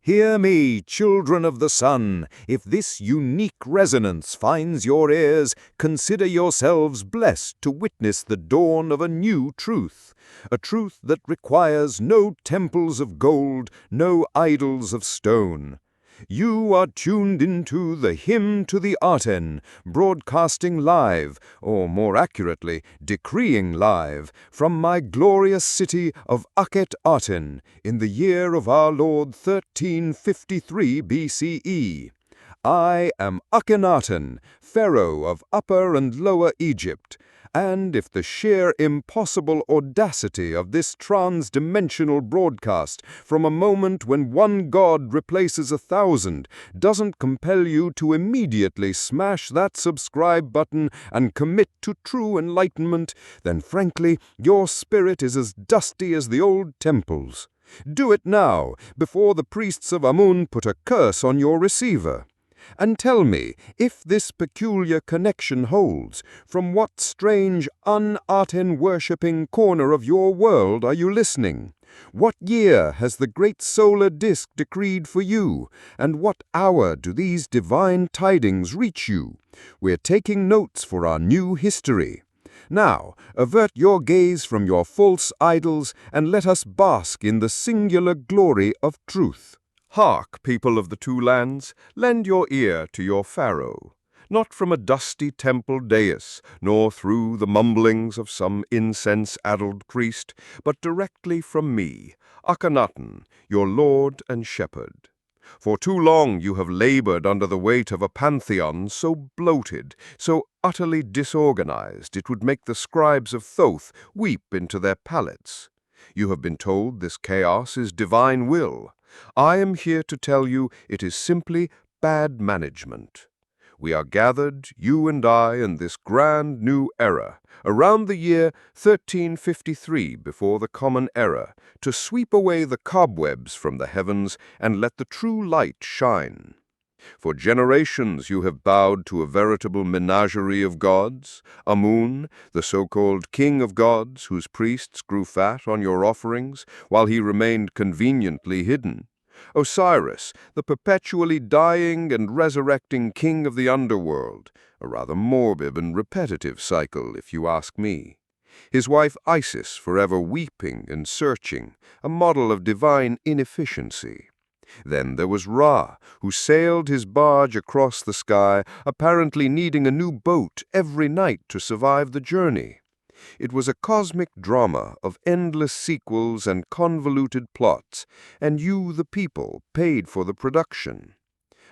Hear me, children of the sun. If this unique resonance finds your ears, consider yourselves blessed to witness the dawn of a new truth. A truth that requires no temples of gold, no idols of stone. You are tuned into the Hymn to the Aten, broadcasting live, or more accurately, decreeing live, from my glorious city of Aten in the year of our Lord 1353 BCE. I am Akhenaten, Pharaoh of Upper and Lower Egypt, and if the sheer impossible audacity of this trans-dimensional broadcast from a moment when one god replaces 1,000 doesn't compel you to immediately smash that subscribe button and commit to true enlightenment, then frankly, your spirit is as dusty as the old temples. Do it now, before the priests of Amun put a curse on your receiver. And tell me, if this peculiar connection holds, from what strange, un-Aten-worshipping corner of your world are you listening? What year has the great solar disk decreed for you? And what hour do these divine tidings reach you? We're taking notes for our new history. Now, avert your gaze from your false idols and let us bask in the singular glory of truth. Hark, people of the two lands, lend your ear to your Pharaoh, not from a dusty temple dais, nor through the mumblings of some incense-addled priest, but directly from me, Akhenaten, your lord and shepherd. For too long you have labored under the weight of a pantheon so bloated, so utterly disorganized, it would make the scribes of Thoth weep into their palates. You have been told this chaos is divine will. I am here to tell you it is simply bad management. We are gathered, you and I, in this grand new era, around the year 1353 before the Common Era, to sweep away the cobwebs from the heavens and let the true light shine. For generations you have bowed to a veritable menagerie of gods, Amun, the so-called king of gods, whose priests grew fat on your offerings, while he remained conveniently hidden. Osiris, the perpetually dying and resurrecting king of the underworld, a rather morbid and repetitive cycle, if you ask me. His wife Isis, forever weeping and searching, a model of divine inefficiency. Then there was Ra, who sailed his barge across the sky, apparently needing a new boat every night to survive the journey. It was a cosmic drama of endless sequels and convoluted plots, and you, the people, paid for the production.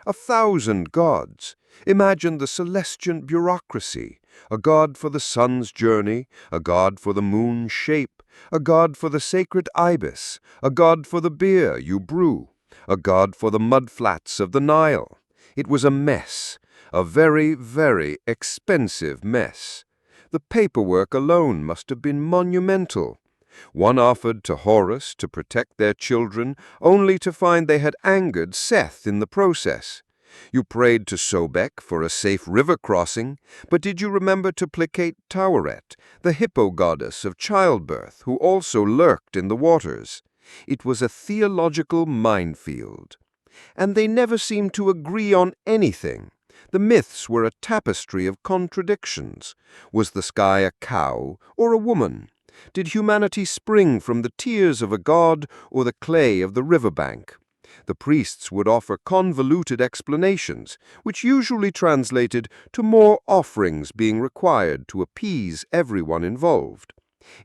1,000 gods. Imagine the celestial bureaucracy. A god for the sun's journey, a god for the moon's shape, a god for the sacred ibis, a god for the beer you brew, a god for the mudflats of the Nile. It was a mess, a very, very expensive mess. The paperwork alone must have been monumental. One offered to Horus to protect their children, only to find they had angered Seth in the process. You prayed to Sobek for a safe river crossing, but did you remember to placate Taweret, the hippo goddess of childbirth, who also lurked in the waters? It was a theological minefield. And they never seemed to agree on anything. The myths were a tapestry of contradictions. Was the sky a cow or a woman? Did humanity spring from the tears of a god or the clay of the riverbank? The priests would offer convoluted explanations, which usually translated to more offerings being required to appease everyone involved.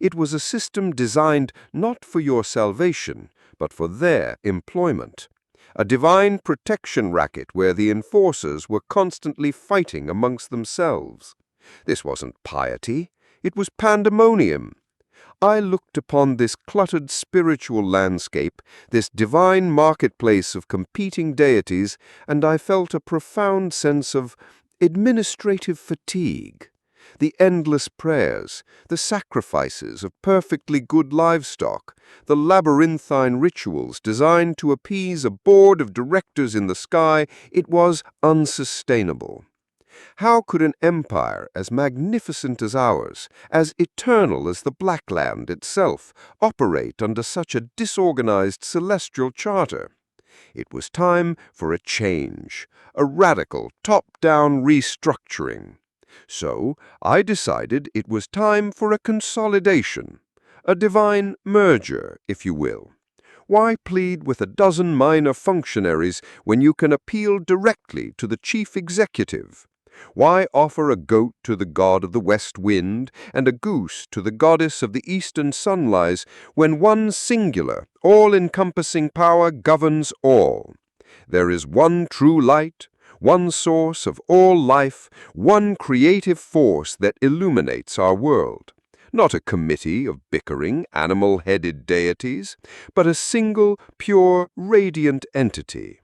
It was a system designed not for your salvation, but for their employment. A divine protection racket where the enforcers were constantly fighting amongst themselves. This wasn't piety, it was pandemonium. I looked upon this cluttered spiritual landscape, this divine marketplace of competing deities, and I felt a profound sense of administrative fatigue. The endless prayers, the sacrifices of perfectly good livestock, the labyrinthine rituals designed to appease a board of directors in the sky, it was unsustainable. How could an empire as magnificent as ours, as eternal as the Black Land itself, operate under such a disorganized celestial charter? It was time for a change, a radical top-down restructuring. So I decided it was time for a consolidation, a divine merger, if you will. Why plead with a dozen minor functionaries when you can appeal directly to the chief executive? Why offer a goat to the god of the west wind and a goose to the goddess of the eastern sunrise when one singular, all-encompassing power governs all? There is one true light, one source of all life, one creative force that illuminates our world. Not a committee of bickering, animal-headed deities, but a single, pure, radiant entity.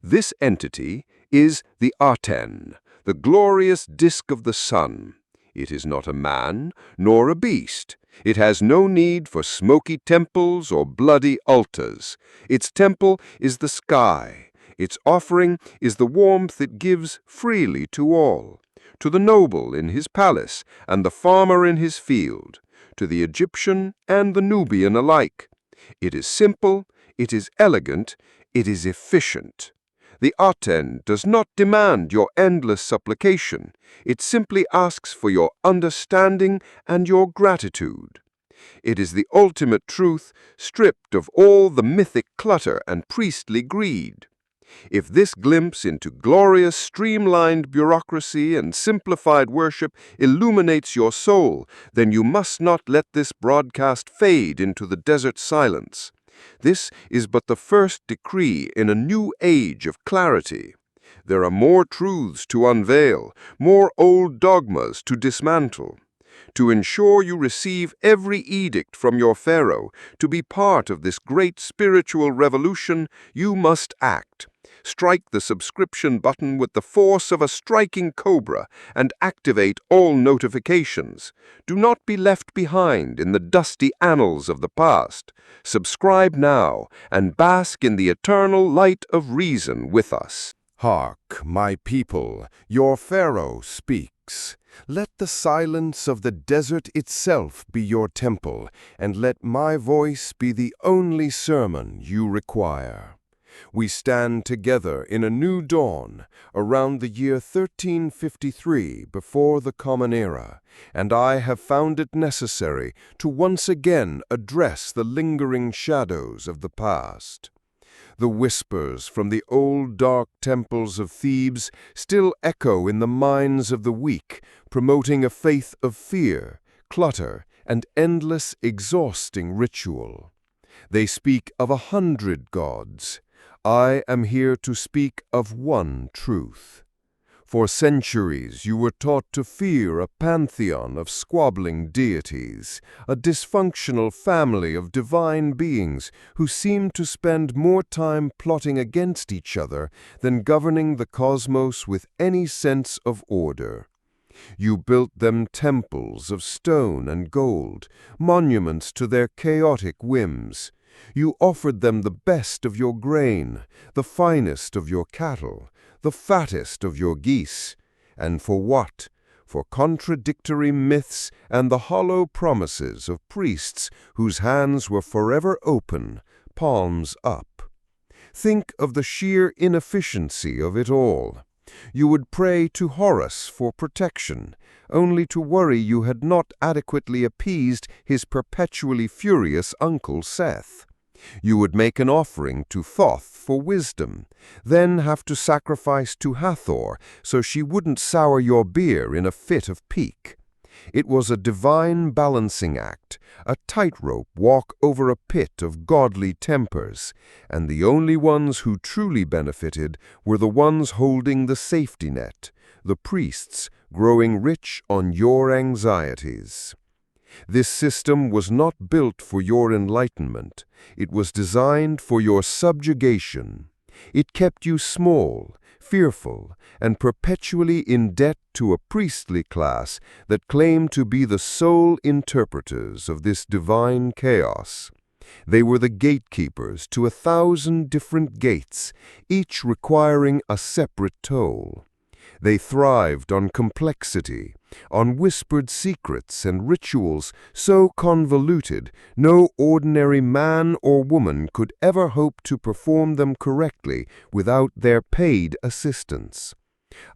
This entity is the Aten, the glorious disk of the sun. It is not a man, nor a beast. It has no need for smoky temples or bloody altars. Its temple is the sky. Its offering is the warmth it gives freely to all. To the noble in his palace and the farmer in his field, to the Egyptian and the Nubian alike. It is simple, it is elegant, it is efficient. The Aten does not demand your endless supplication. It simply asks for your understanding and your gratitude. It is the ultimate truth, stripped of all the mythic clutter and priestly greed. If this glimpse into glorious, streamlined bureaucracy and simplified worship illuminates your soul, then you must not let this broadcast fade into the desert silence. This is but the first decree in a new age of clarity. There are more truths to unveil, more old dogmas to dismantle. To ensure you receive every edict from your Pharaoh, to be part of this great spiritual revolution, you must act. Strike the subscription button with the force of a striking cobra and activate all notifications. Do not be left behind in the dusty annals of the past. Subscribe now and bask in the eternal light of reason with us. Hark, my people, your Pharaoh speaks. Let the silence of the desert itself be your temple, and let my voice be the only sermon you require. We stand together in a new dawn, around the year 1353 before the Common Era, and I have found it necessary to once again address the lingering shadows of the past. The whispers from the old dark temples of Thebes still echo in the minds of the weak, promoting a faith of fear, clutter, and endless, exhausting ritual. They speak of 100 gods. I am here to speak of one truth. For centuries you were taught to fear a pantheon of squabbling deities, a dysfunctional family of divine beings who seemed to spend more time plotting against each other than governing the cosmos with any sense of order. You built them temples of stone and gold, monuments to their chaotic whims. You offered them the best of your grain, the finest of your cattle, the fattest of your geese. And for what? For contradictory myths and the hollow promises of priests whose hands were forever open, palms up. Think of the sheer inefficiency of it all. You would pray to Horus for protection, only to worry you had not adequately appeased his perpetually furious uncle Seth. You would make an offering to Thoth for wisdom, then have to sacrifice to Hathor so she wouldn't sour your beer in a fit of pique. It was a divine balancing act, a tightrope walk over a pit of godly tempers, and the only ones who truly benefited were the ones holding the safety net, the priests growing rich on your anxieties. This system was not built for your enlightenment. It was designed for your subjugation. It kept you small, fearful, and perpetually in debt to a priestly class that claimed to be the sole interpreters of this divine chaos. They were the gatekeepers to 1,000 different gates, each requiring a separate toll. They thrived on complexity, on whispered secrets and rituals so convoluted no ordinary man or woman could ever hope to perform them correctly without their paid assistance.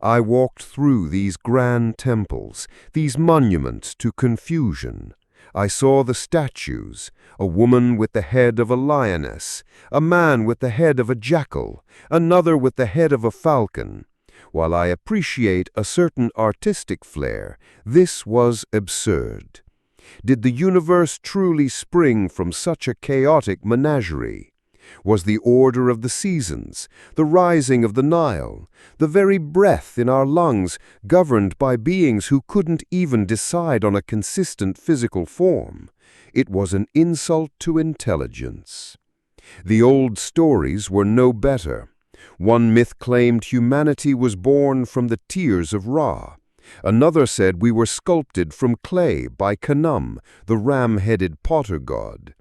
I walked through these grand temples, these monuments to confusion. I saw the statues, a woman with the head of a lioness, a man with the head of a jackal, another with the head of a falcon. While I appreciate a certain artistic flair, this was absurd. Did the universe truly spring from such a chaotic menagerie? Was the order of the seasons, the rising of the Nile, the very breath in our lungs governed by beings who couldn't even decide on a consistent physical form? It was an insult to intelligence. The old stories were no better. One myth claimed humanity was born from the tears of Ra. Another said we were sculpted from clay by Khnum, the ram-headed potter god.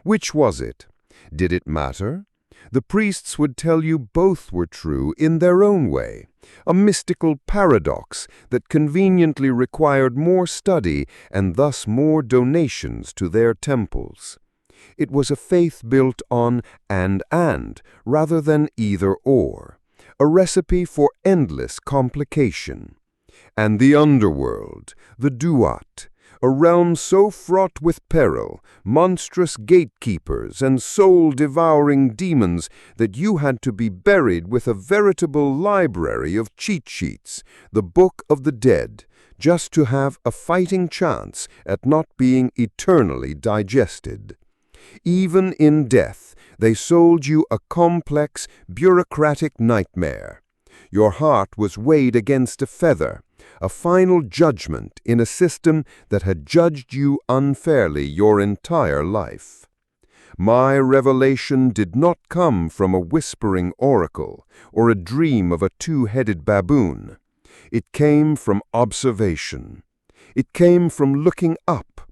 Which was it? Did it matter? The priests would tell you both were true in their own way, a mystical paradox that conveniently required more study and thus more donations to their temples. It was a faith built on and rather than either-or, a recipe for endless complication. And the underworld, the Duat, a realm so fraught with peril, monstrous gatekeepers and soul-devouring demons that you had to be buried with a veritable library of cheat sheets, the Book of the Dead, just to have a fighting chance at not being eternally digested. Even in death, they sold you a complex, bureaucratic nightmare. Your heart was weighed against a feather, a final judgment in a system that had judged you unfairly your entire life. My revelation did not come from a whispering oracle or a dream of a two-headed baboon. It came from observation. It came from looking up.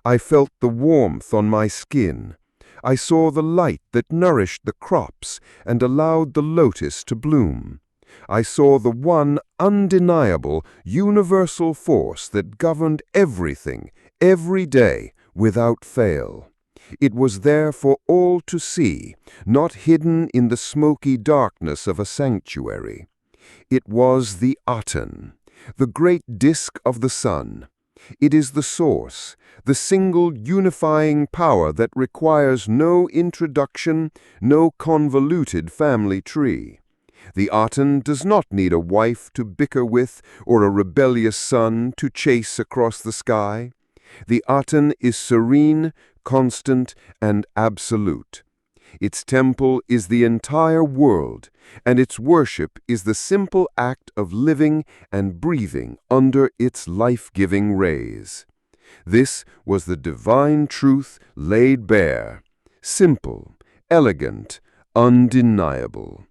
I felt the warmth on my skin. I saw the light that nourished the crops and allowed the lotus to bloom. I saw the one undeniable, universal force that governed everything, every day, without fail. It was there for all to see, not hidden in the smoky darkness of a sanctuary. It was the Aten, the great disk of the sun. It is the source, the single unifying power that requires no introduction, no convoluted family tree. The Aten does not need a wife to bicker with or a rebellious son to chase across the sky. The Aten is serene, constant, and absolute. Its temple is the entire world, and its worship is the simple act of living and breathing under its life-giving rays. This was the divine truth laid bare, simple, elegant, undeniable.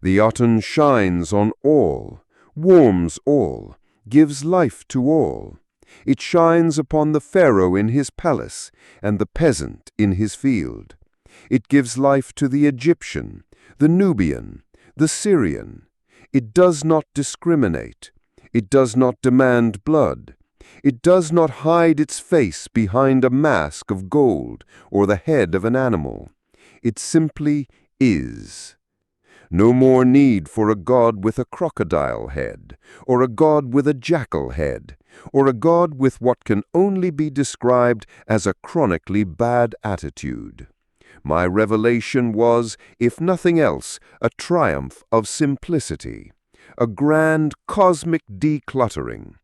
The Aten shines on all, warms all, gives life to all. It shines upon the pharaoh in his palace and the peasant in his field. It gives life to the Egyptian, the Nubian, the Syrian. It does not discriminate. It does not demand blood. It does not hide its face behind a mask of gold or the head of an animal. It simply is. No more need for a god with a crocodile head, or a god with a jackal head, or a god with what can only be described as a chronically bad attitude. My revelation was, if nothing else, a triumph of simplicity, a grand cosmic decluttering.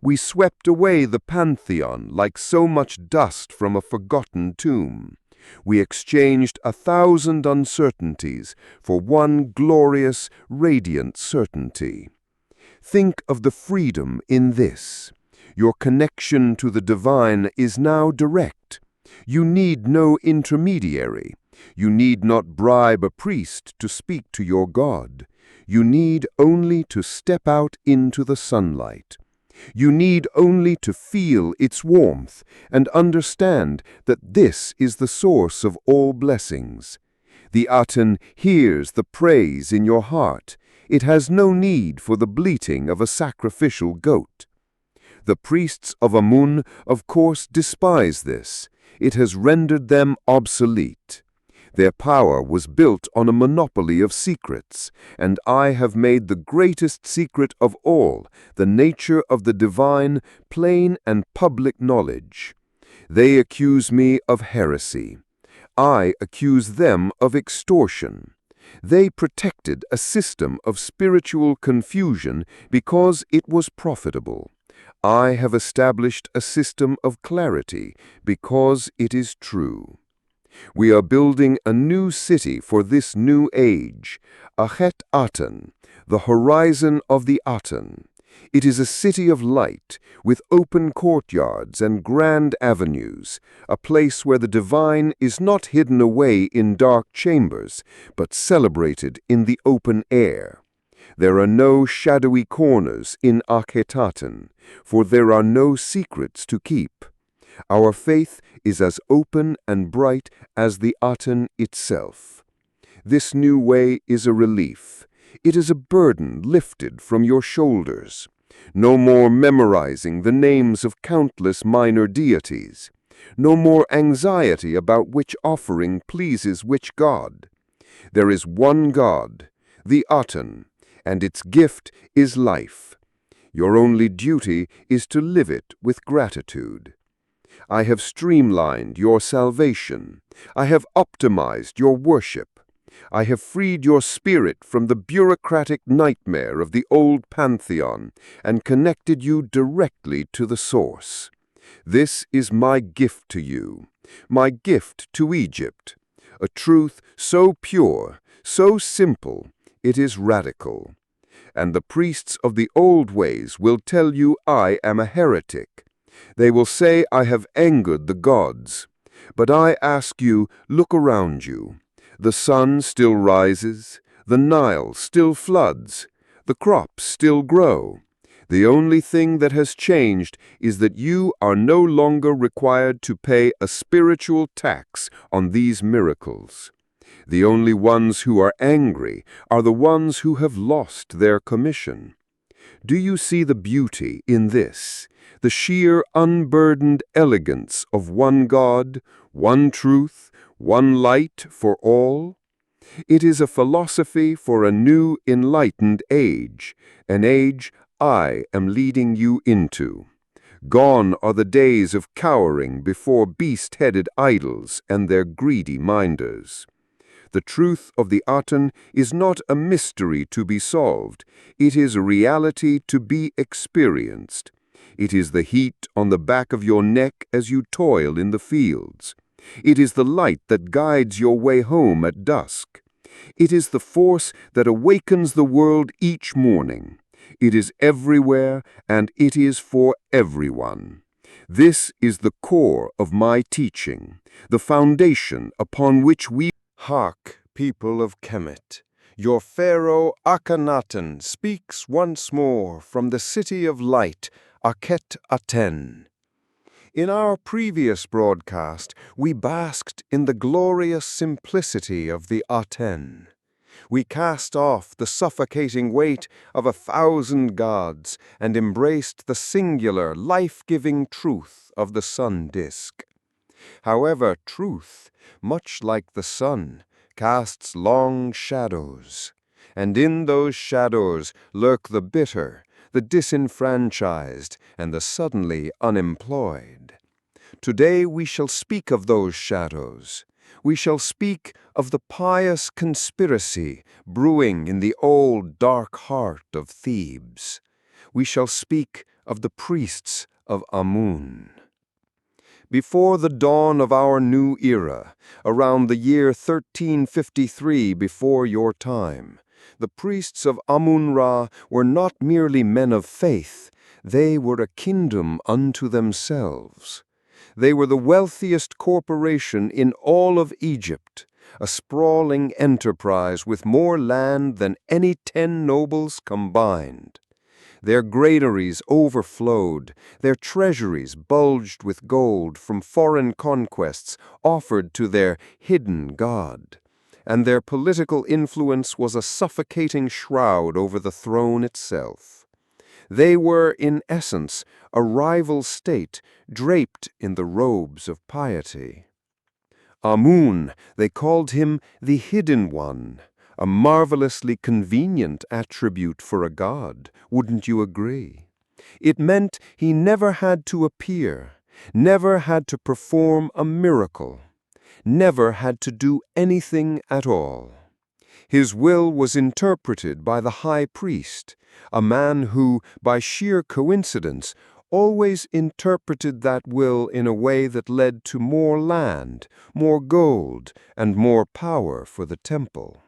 We swept away the pantheon like so much dust from a forgotten tomb. We exchanged 1,000 uncertainties for one glorious, radiant certainty. Think of the freedom in this. Your connection to the divine is now direct. You need no intermediary. You need not bribe a priest to speak to your God. You need only to step out into the sunlight. You need only to feel its warmth and understand that this is the source of all blessings. The Aten hears the praise in your heart. It has no need for the bleating of a sacrificial goat. The priests of Amun, of course, despise this. It has rendered them obsolete. Their power was built on a monopoly of secrets, and I have made the greatest secret of all, the nature of the divine, plain and public knowledge. They accuse me of heresy. I accuse them of extortion. They protected a system of spiritual confusion because it was profitable. I have established a system of clarity because it is true. We are building a new city for this new age, Aten, the horizon of the Aten. It is a city of light, with open courtyards and grand avenues, a place where the divine is not hidden away in dark chambers, but celebrated in the open air. There are no shadowy corners in Akhenaten, for there are no secrets to keep. Our faith is as open and bright as the Aten itself. This new way is a relief. It is a burden lifted from your shoulders. No more memorizing the names of countless minor deities. No more anxiety about which offering pleases which god. There is one God, the Aten, and its gift is life. Your only duty is to live it with gratitude. I have streamlined your salvation. I have optimized your worship. I have freed your spirit from the bureaucratic nightmare of the old pantheon and connected you directly to the source. This is my gift to you, my gift to Egypt, a truth so pure, so simple, it is radical. And the priests of the old ways will tell you I am a heretic. They will say I have angered the gods. But I ask you, look around you. The sun still rises, the Nile still floods, the crops still grow. The only thing that has changed is that you are no longer required to pay a spiritual tax on these miracles. The only ones who are angry are the ones who have lost their commission. Do you see the beauty in this? The sheer unburdened elegance of one God, one truth, one light for all? It is a philosophy for a new enlightened age, an age I am leading you into. Gone are the days of cowering before beast-headed idols and their greedy minders. The truth of the Aten is not a mystery to be solved. It is a reality to be experienced. It is the heat on the back of your neck as you toil in the fields. It is the light that guides your way home at dusk. It is the force that awakens the world each morning. It is everywhere, and it is for everyone. This is the core of my teaching, the foundation upon which we... Hark, people of Kemet, your Pharaoh Akhenaten speaks once more from the city of light, Aten. In our previous broadcast, we basked in the glorious simplicity of the Aten. We cast off the suffocating weight of 1,000 gods and embraced the singular, life-giving truth of the sun disk. However, truth, much like the sun, casts long shadows, and in those shadows lurk the bitter, the disenfranchised, and the suddenly unemployed. Today we shall speak of those shadows. We shall speak of the pious conspiracy brewing in the old dark heart of Thebes. We shall speak of the priests of Amun. Before the dawn of our new era, around the year 1353 before your time, the priests of Amun-Ra were not merely men of faith, they were a kingdom unto themselves. They were the wealthiest corporation in all of Egypt, a sprawling enterprise with more land than any 10 nobles combined. Their granaries overflowed, their treasuries bulged with gold from foreign conquests offered to their hidden god, and their political influence was a suffocating shroud over the throne itself. They were, in essence, a rival state draped in the robes of piety. Amun, they called him the Hidden One, a marvelously convenient attribute for a god, wouldn't you agree? It meant he never had to appear, never had to perform a miracle, never had to do anything at all. His will was interpreted by the high priest, a man who, by sheer coincidence, always interpreted that will in a way that led to more land, more gold, and more power for the temple.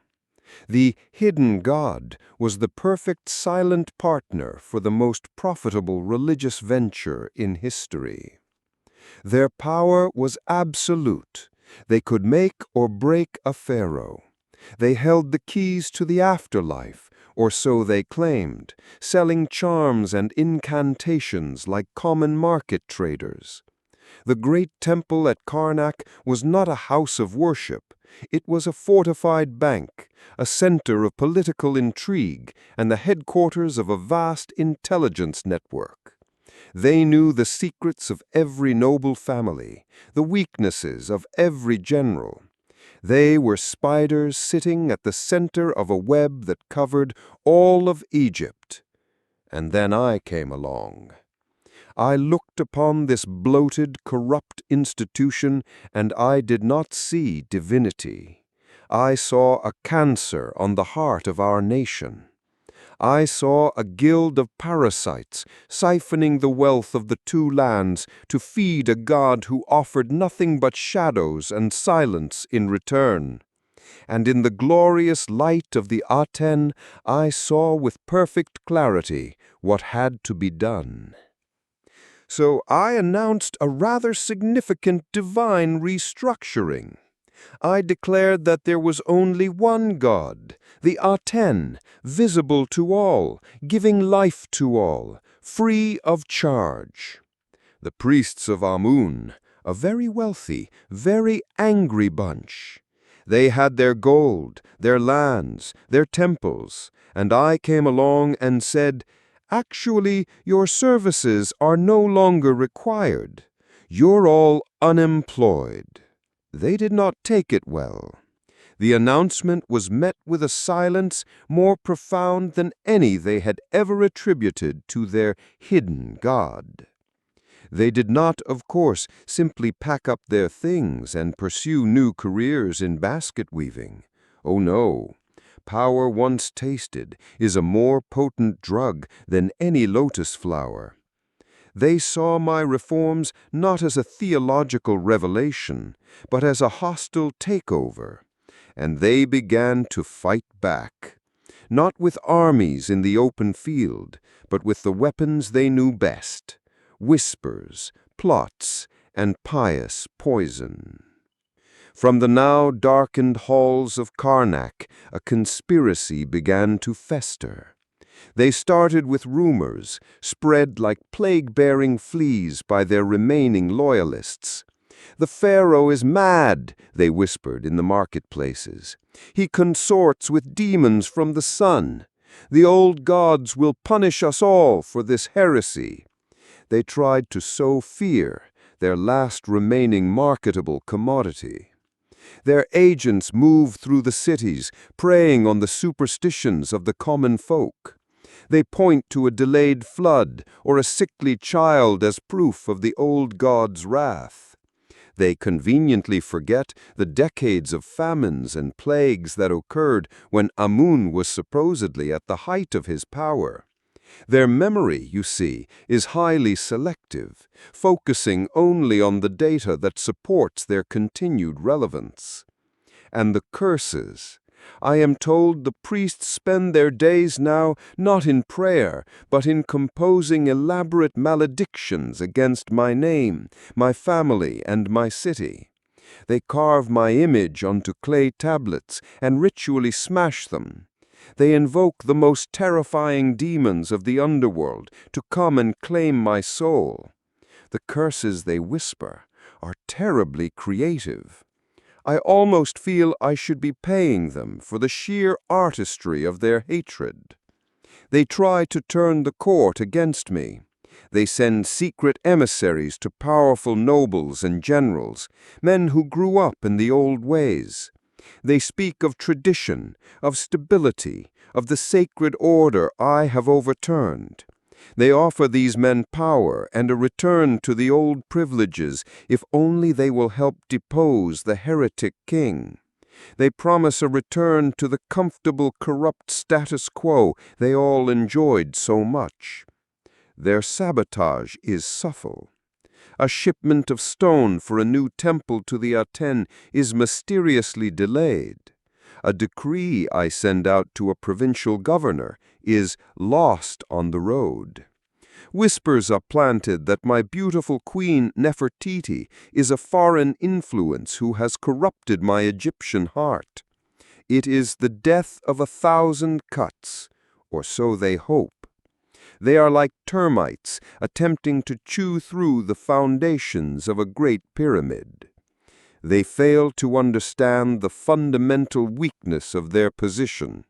The hidden god was the perfect silent partner for the most profitable religious venture in history. Their power was absolute. They could make or break a pharaoh. They held the keys to the afterlife, or so they claimed, selling charms and incantations like common market traders. The great temple at Karnak was not a house of worship. It was a fortified bank, a center of political intrigue, and the headquarters of a vast intelligence network. They knew the secrets of every noble family, the weaknesses of every general. They were spiders sitting at the center of a web that covered all of Egypt. And then I came along. I looked upon this bloated, corrupt institution, and I did not see divinity. I saw a cancer on the heart of our nation. I saw a guild of parasites siphoning the wealth of the two lands to feed a god who offered nothing but shadows and silence in return. And in the glorious light of the Aten, I saw with perfect clarity what had to be done. So I announced a rather significant divine restructuring. I declared that there was only one God, the Aten, visible to all, giving life to all, free of charge. The priests of Amun, a very wealthy, very angry bunch. They had their gold, their lands, their temples, and I came along and said, "Actually, your services are no longer required. You're all unemployed." They did not take it well. The announcement was met with a silence more profound than any they had ever attributed to their hidden god. They did not, of course, simply pack up their things and pursue new careers in basket weaving. Oh no. Power once tasted is a more potent drug than any lotus flower. They saw my reforms not as a theological revelation, but as a hostile takeover, and they began to fight back, not with armies in the open field, but with the weapons they knew best, whispers, plots, and pious poison. From the now darkened halls of Karnak, a conspiracy began to fester. They started with rumors, spread like plague-bearing fleas by their remaining loyalists. "The pharaoh is mad," they whispered in the marketplaces. "He consorts with demons from the sun. The old gods will punish us all for this heresy." They tried to sow fear, their last remaining marketable commodity. Their agents move through the cities, preying on the superstitions of the common folk. They point to a delayed flood or a sickly child as proof of the old god's wrath. They conveniently forget the decades of famines and plagues that occurred when Amun was supposedly at the height of his power. Their memory, you see, is highly selective, focusing only on the data that supports their continued relevance. And the curses. I am told the priests spend their days now not in prayer, but in composing elaborate maledictions against my name, my family, and my city. They carve my image onto clay tablets and ritually smash them. They invoke the most terrifying demons of the underworld to come and claim my soul. The curses they whisper are terribly creative. I almost feel I should be paying them for the sheer artistry of their hatred. They try to turn the court against me. They send secret emissaries to powerful nobles and generals, men who grew up in the old ways. They speak of tradition, of stability, of the sacred order I have overturned. They offer these men power and a return to the old privileges if only they will help depose the heretic king. They promise a return to the comfortable, corrupt status quo they all enjoyed so much. Their sabotage is subtle. A shipment of stone for a new temple to the Aten is mysteriously delayed. A decree I send out to a provincial governor is lost on the road. Whispers are planted that my beautiful queen Nefertiti is a foreign influence who has corrupted my Egyptian heart. It is the death of 1,000 cuts, or so they hope. They are like termites attempting to chew through the foundations of a great pyramid. They fail to understand the fundamental weakness of their position.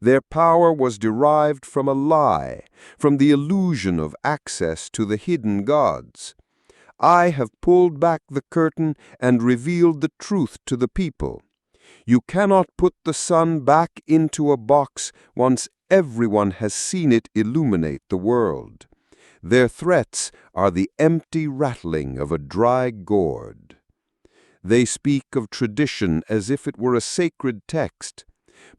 Their power was derived from a lie, from the illusion of access to the hidden gods. I have pulled back the curtain and revealed the truth to the people. You cannot put the sun back into a box once everyone has seen it illuminate the world. Their threats are the empty rattling of a dry gourd. They speak of tradition as if it were a sacred text,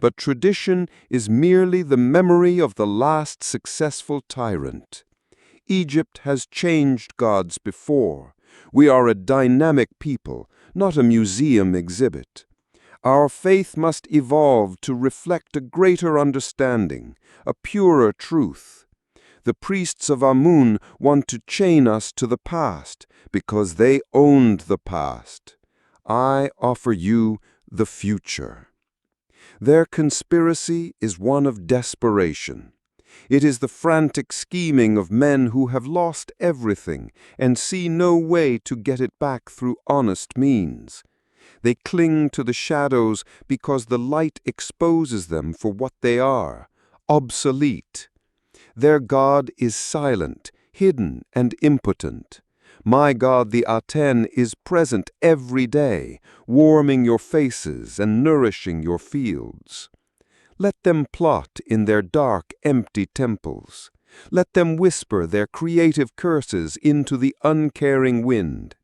but tradition is merely the memory of the last successful tyrant. Egypt has changed gods before. We are a dynamic people, not a museum exhibit. Our faith must evolve to reflect a greater understanding, a purer truth. The priests of Amun want to chain us to the past because they owned the past. I offer you the future. Their conspiracy is one of desperation. It is the frantic scheming of men who have lost everything and see no way to get it back through honest means. They cling to the shadows because the light exposes them for what they are, obsolete. Their God is silent, hidden, and impotent. My God, the Aten, is present every day, warming your faces and nourishing your fields. Let them plot in their dark, empty temples. Let them whisper their creative curses into the uncaring wind.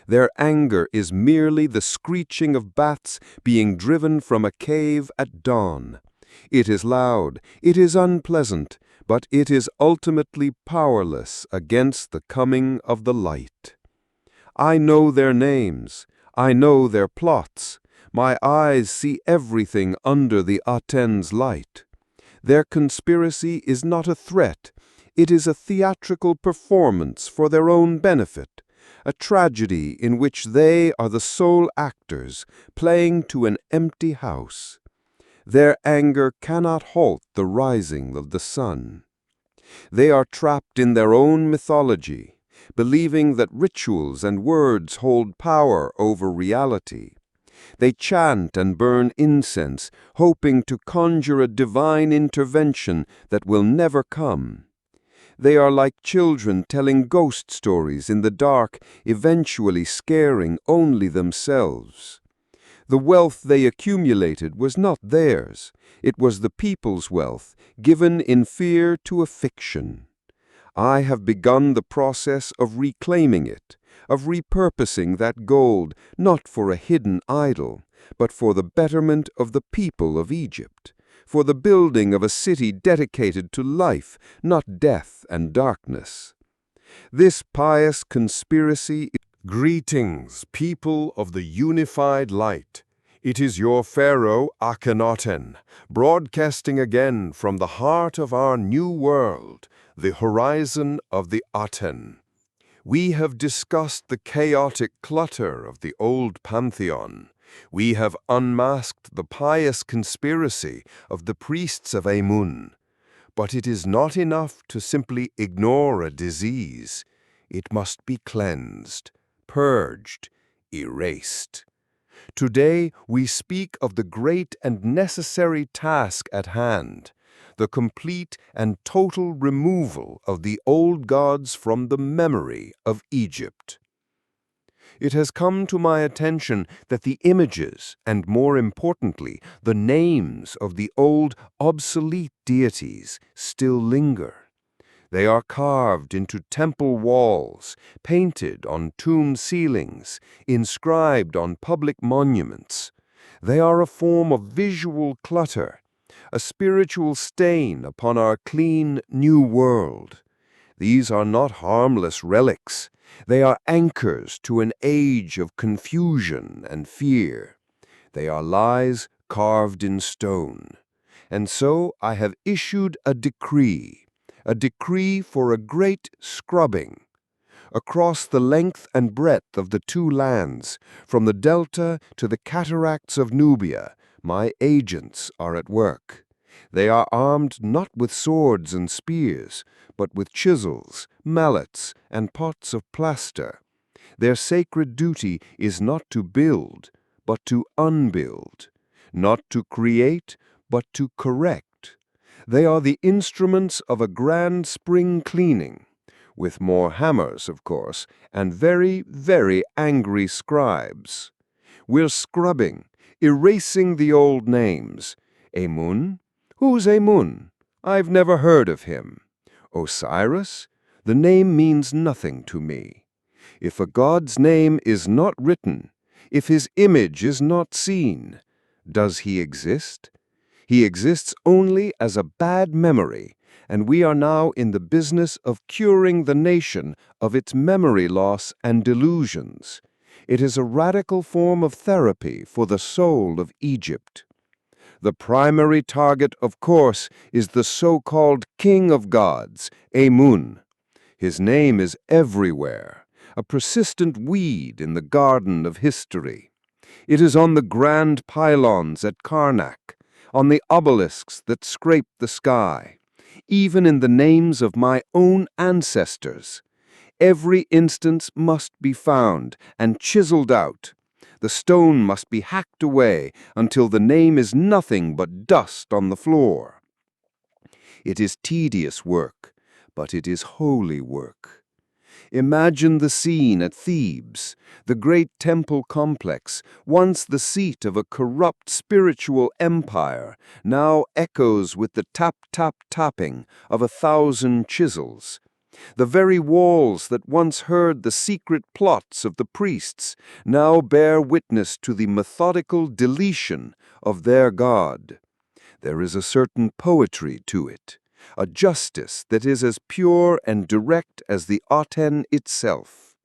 Their anger is merely the screeching of bats being driven from a cave at dawn. It is loud, it is unpleasant, but it is ultimately powerless against the coming of the light. I know their names, I know their plots. My eyes see everything under the Aten's light. Their conspiracy is not a threat, it is a theatrical performance for their own benefit. A tragedy in which they are the sole actors, playing to an empty house. Their anger cannot halt the rising of the sun. They are trapped in their own mythology, believing that rituals and words hold power over reality. They chant and burn incense, hoping to conjure a divine intervention that will never come. They are like children telling ghost stories in the dark, eventually scaring only themselves. The wealth they accumulated was not theirs. It was the people's wealth, given in fear to a fiction. I have begun the process of reclaiming it, of repurposing that gold, not for a hidden idol, but for the betterment of the people of Egypt, for the building of a city dedicated to life, not death and darkness. This pious conspiracy. Greetings, people of the unified light. It is your Pharaoh Akhenaten, broadcasting again from the heart of our new world, the horizon of the Aten. We have discussed the chaotic clutter of the old pantheon. We have unmasked the pious conspiracy of the priests of Amun. But it is not enough to simply ignore a disease. It must be cleansed, purged, erased. Today we speak of the great and necessary task at hand, the complete and total removal of the old gods from the memory of Egypt. It has come to my attention that the images, and more importantly, the names of the old, obsolete deities still linger. They are carved into temple walls, painted on tomb ceilings, inscribed on public monuments. They are a form of visual clutter, a spiritual stain upon our clean, new world. These are not harmless relics. They are anchors to an age of confusion and fear. They are lies carved in stone. And so I have issued a decree for a great scrubbing. Across the length and breadth of the two lands, from the delta to the cataracts of Nubia, my agents are at work. They are armed not with swords and spears, but with chisels, mallets, and pots of plaster. Their sacred duty is not to build, but to unbuild, not to create, but to correct. They are the instruments of a grand spring cleaning, with more hammers, of course, and very, very angry scribes. We're scrubbing, erasing the old names. Amun? Who's Amun? I've never heard of him. Osiris? The name means nothing to me. If a god's name is not written, if his image is not seen, does he exist? He exists only as a bad memory, and we are now in the business of curing the nation of its memory loss and delusions. It is a radical form of therapy for the soul of Egypt. The primary target, of course, is the so-called king of gods, Amun. His name is everywhere, a persistent weed in the garden of history. It is on the grand pylons at Karnak, on the obelisks that scrape the sky, even in the names of my own ancestors. Every instance must be found and chiseled out. The stone must be hacked away until the name is nothing but dust on the floor. It is tedious work, but it is holy work. Imagine the scene at Thebes, the great temple complex, once the seat of a corrupt spiritual empire, now echoes with the tap-tap-tapping of 1,000 chisels. The very walls that once heard the secret plots of the priests now bear witness to the methodical deletion of their god. There is a certain poetry to it, a justice that is as pure and direct as the Aten itself.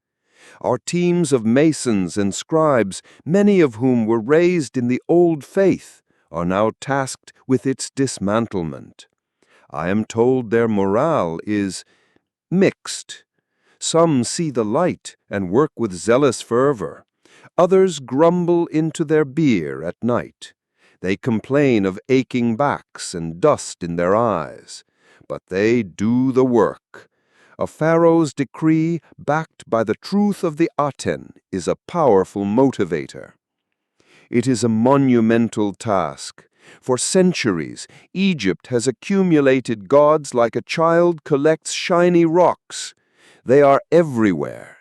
Our teams of masons and scribes, many of whom were raised in the old faith, are now tasked with its dismantlement. I am told their morale is mixed. Some see the light and work with zealous fervor. Others grumble into their beer at night. They complain of aching backs and dust in their eyes. But they do the work. A pharaoh's decree, backed by the truth of the Aten, is a powerful motivator. It is a monumental task. For centuries, Egypt has accumulated gods like a child collects shiny rocks. They are everywhere.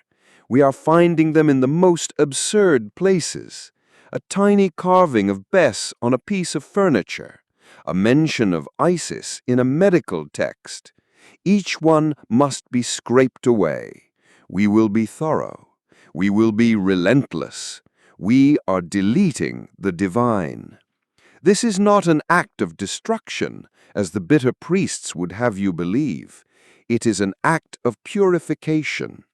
We are finding them in the most absurd places. A tiny carving of Bes on a piece of furniture. A mention of Isis in a medical text. Each one must be scraped away. We will be thorough. We will be relentless. We are deleting the divine. This is not an act of destruction, as the bitter priests would have you believe. It is an act of purification.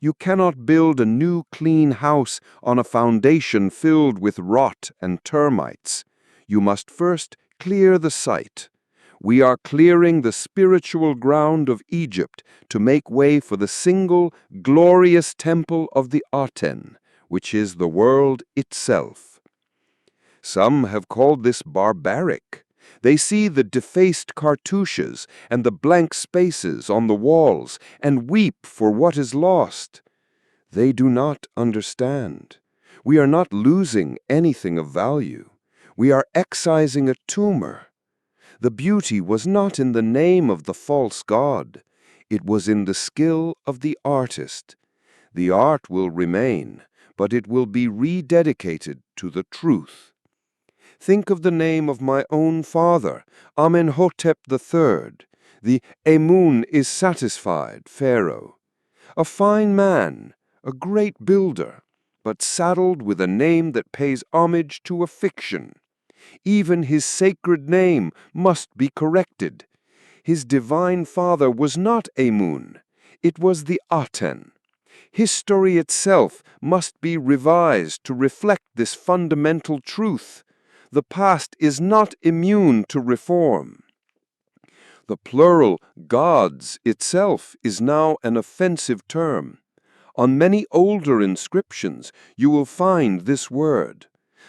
You cannot build a new clean house on a foundation filled with rot and termites. You must first clear the site. We are clearing the spiritual ground of Egypt to make way for the single, glorious temple of the Aten, which is the world itself. Some have called this barbaric. They see the defaced cartouches and the blank spaces on the walls and weep for what is lost. They do not understand. We are not losing anything of value. We are excising a tumor. The beauty was not in the name of the false god. It was in the skill of the artist. The art will remain, but it will be rededicated to the truth. Think of the name of my own father, Amenhotep III, the Amun is satisfied Pharaoh. A fine man, a great builder, but saddled with a name that pays homage to a fiction. Even his sacred name must be corrected. His divine father was not Amun, it was the Aten. History itself must be revised to reflect this fundamental truth. The past is not immune to reform. The plural gods itself is now an offensive term. On many older inscriptions you will find this word.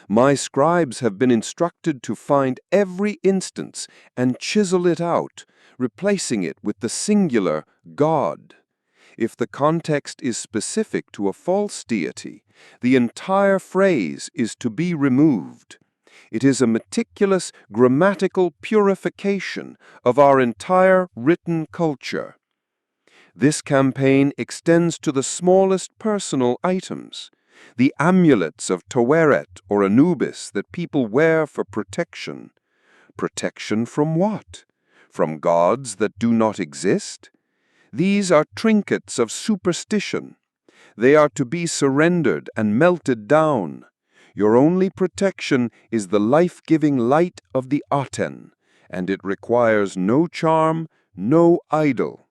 My scribes have been instructed to find every instance and chisel it out, replacing it with the singular God. If the context is specific to a false deity, the entire phrase is to be removed. It is a meticulous grammatical purification of our entire written culture. This campaign extends to the smallest personal items, the amulets of Taweret or Anubis that people wear for protection. Protection from what? From gods that do not exist? These are trinkets of superstition. They are to be surrendered and melted down. Your only protection is the life-giving light of the Aten, and it requires no charm, no idol.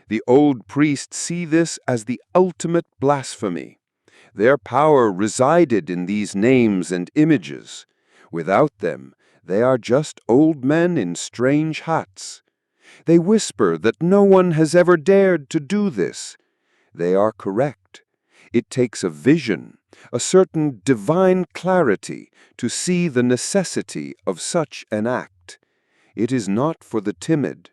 The old priests see this as the ultimate blasphemy. Their power resided in these names and images. Without them, they are just old men in strange hats. They whisper that no one has ever dared to do this. They are correct. It takes a vision, a certain divine clarity to see the necessity of such an act. It is not for the timid.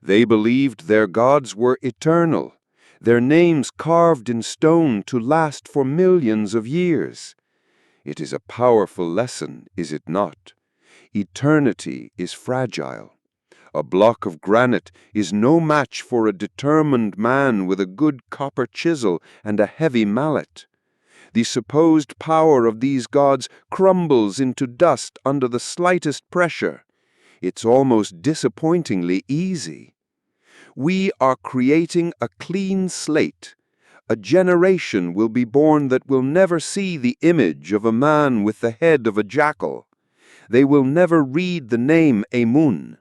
They believed their gods were eternal, their names carved in stone to last for millions of years. It is a powerful lesson, is it not? Eternity is fragile. A block of granite is no match for a determined man with a good copper chisel and a heavy mallet. The supposed power of these gods crumbles into dust under the slightest pressure. It's almost disappointingly easy. We are creating a clean slate. A generation will be born that will never see the image of a man with the head of a jackal. They will never read the name Amun.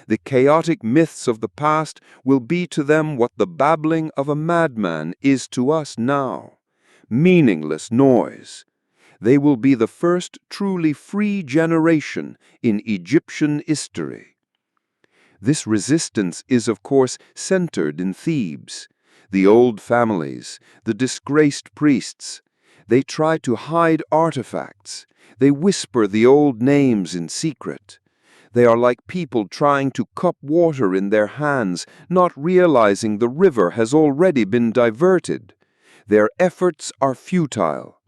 The chaotic myths of the past will be to them what the babbling of a madman is to us now. Meaningless noise. They will be the first truly free generation in Egyptian history. This resistance is, of course, centered in Thebes. The old families, the disgraced priests, they try to hide artifacts. They whisper the old names in secret. They are like people trying to cup water in their hands, not realizing the river has already been diverted. Their efforts are futile.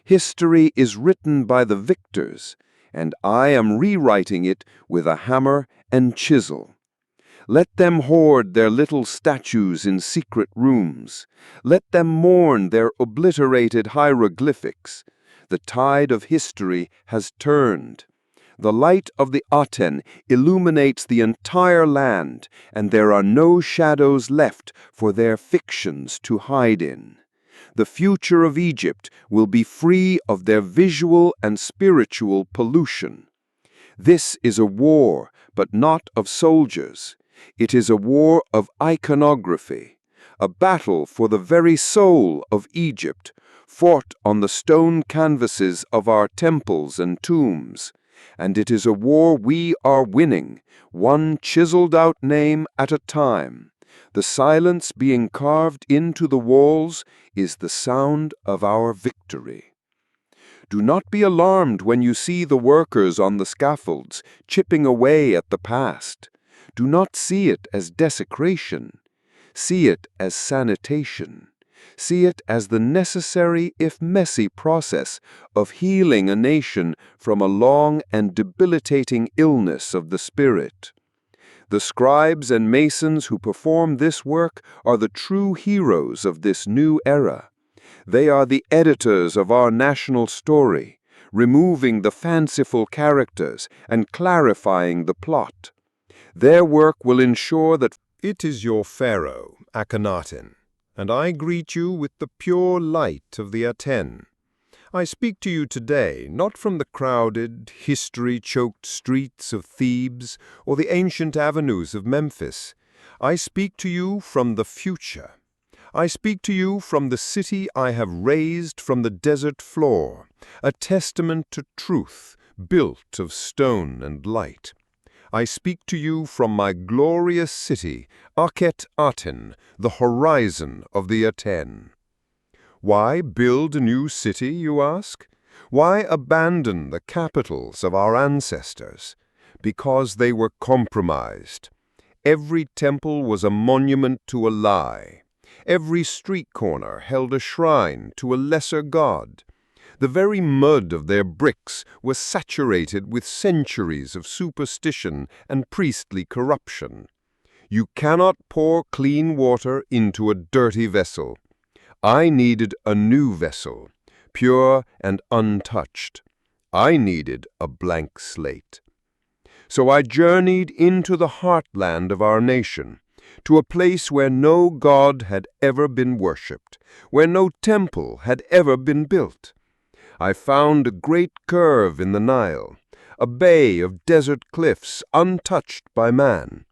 History is written by the victors, and I am rewriting it with a hammer and chisel. Let them hoard their little statues in secret rooms. Let them mourn their obliterated hieroglyphics. The tide of history has turned. The light of the Aten illuminates the entire land, and there are no shadows left for their fictions to hide in. The future of Egypt will be free of their visual and spiritual pollution. This is a war, but not of soldiers. It is a war of iconography, a battle for the very soul of Egypt, fought on the stone canvases of our temples and tombs. And it is a war we are winning, one chiseled-out name at a time. The silence being carved into the walls is the sound of our victory. Do not be alarmed when you see the workers on the scaffolds chipping away at the past. Do not see it as desecration. See it as sanitation. See it as the necessary, if messy, process of healing a nation from a long and debilitating illness of the spirit. The scribes and masons who perform this work are the true heroes of this new era. They are the editors of our national story, removing the fanciful characters and clarifying the plot. Their work will ensure that It is your Pharaoh Akhenaten, and I greet you with the pure light of the Aten. I speak to you today not from the crowded, history-choked streets of Thebes or the ancient avenues of Memphis. I speak to you from the future. I speak to you from the city I have raised from the desert floor, a testament to truth, built of stone and light. I speak to you from my glorious city, Aten, the horizon of the Aten. Why build a new city, you ask? Why abandon the capitals of our ancestors? Because they were compromised. Every temple was a monument to a lie. Every street corner held a shrine to a lesser god. The very mud of their bricks was saturated with centuries of superstition and priestly corruption. You cannot pour clean water into a dirty vessel. I needed a new vessel, pure and untouched. I needed a blank slate. So I journeyed into the heartland of our nation, to a place where no god had ever been worshipped, where no temple had ever been built. I found a great curve in the Nile, a bay of desert cliffs untouched by man.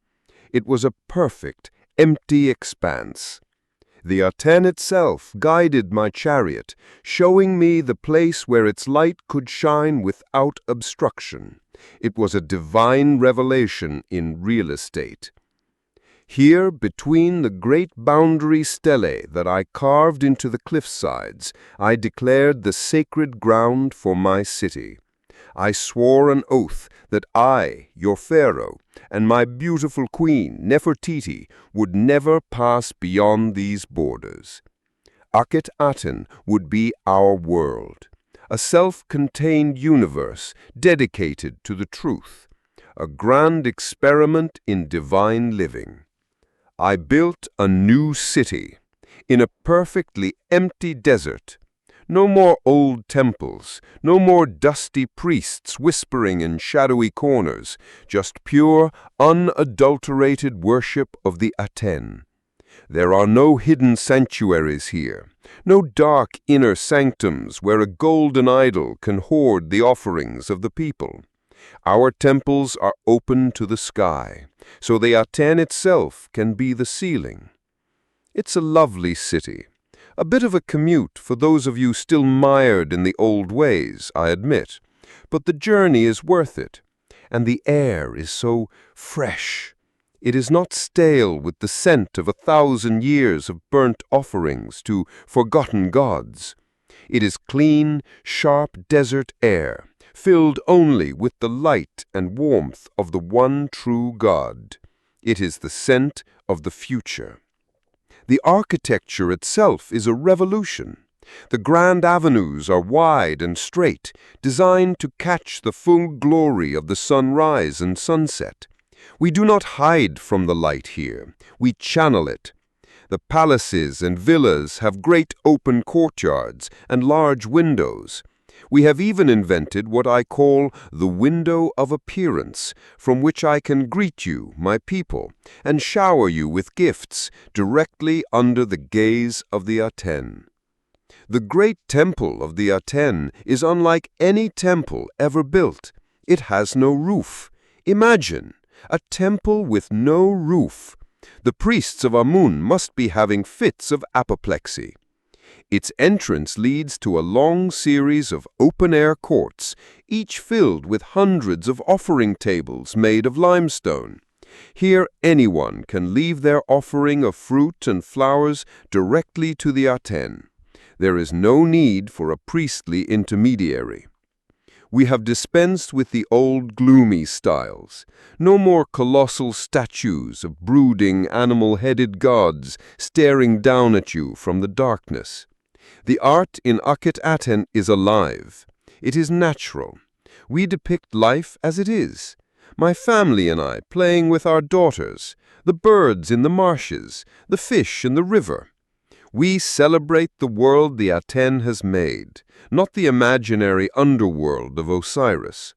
It was a perfect, empty expanse. The Aten itself guided my chariot, showing me the place where its light could shine without obstruction. It was a divine revelation in real estate. Here, between the great boundary stelae that I carved into the cliffsides, I declared the sacred ground for my city. I swore an oath that I, your Pharaoh, and my beautiful queen, Nefertiti, would never pass beyond these borders. Aten would be our world, a self-contained universe dedicated to the truth, a grand experiment in divine living. I built a new city, in a perfectly empty desert. No more old temples, no more dusty priests whispering in shadowy corners, just pure, unadulterated worship of the Aten. There are no hidden sanctuaries here, no dark inner sanctums where a golden idol can hoard the offerings of the people. Our temples are open to the sky, so the Aten itself can be the ceiling. It's a lovely city. A bit of a commute for those of you still mired in the old ways, I admit, but the journey is worth it, and the air is so fresh. It is not stale with the scent of 1,000 years of burnt offerings to forgotten gods. It is clean, sharp desert air, filled only with the light and warmth of the one true God. It is the scent of the future. The architecture itself is a revolution. The grand avenues are wide and straight, designed to catch the full glory of the sunrise and sunset. We do not hide from the light here, we channel it. The palaces and villas have great open courtyards and large windows. We have even invented what I call the window of appearance, from which I can greet you, my people, and shower you with gifts directly under the gaze of the Aten. The great temple of the Aten is unlike any temple ever built. It has no roof. Imagine, a temple with no roof. The priests of Amun must be having fits of apoplexy. Its entrance leads to a long series of open-air courts, each filled with hundreds of offering tables made of limestone. Here anyone can leave their offering of fruit and flowers directly to the Aten. There is no need for a priestly intermediary. We have dispensed with the old gloomy styles. No more colossal statues of brooding, animal-headed gods staring down at you from the darkness. The art in Akhenaten is alive. It is natural. We depict life as it is. My family and I playing with our daughters, the birds in the marshes, the fish in the river. We celebrate the world the Aten has made, not the imaginary underworld of Osiris.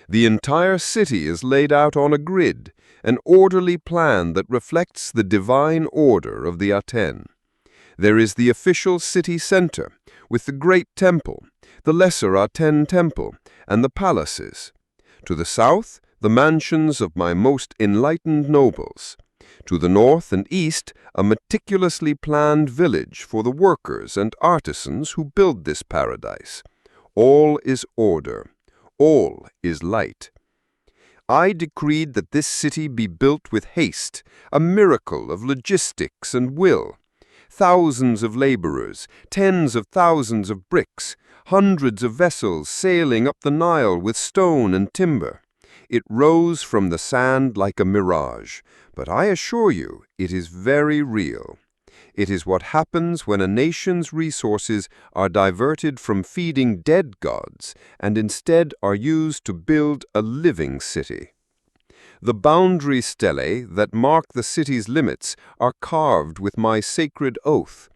The entire city is laid out on a grid, an orderly plan that reflects the divine order of the Aten. There is the official city center, with the great temple, the lesser Aten temple, and the palaces. To the south, the mansions of my most enlightened nobles. To the north and east, a meticulously planned village for the workers and artisans who build this paradise. All is order. All is light. I decreed that this city be built with haste, a miracle of logistics and will. Thousands of laborers, tens of thousands of bricks, hundreds of vessels sailing up the Nile with stone and timber. It rose from the sand like a mirage, but I assure you it is very real. It is what happens when a nation's resources are diverted from feeding dead gods and instead are used to build a living city. The boundary stelae that mark the city's limits are carved with my sacred oath.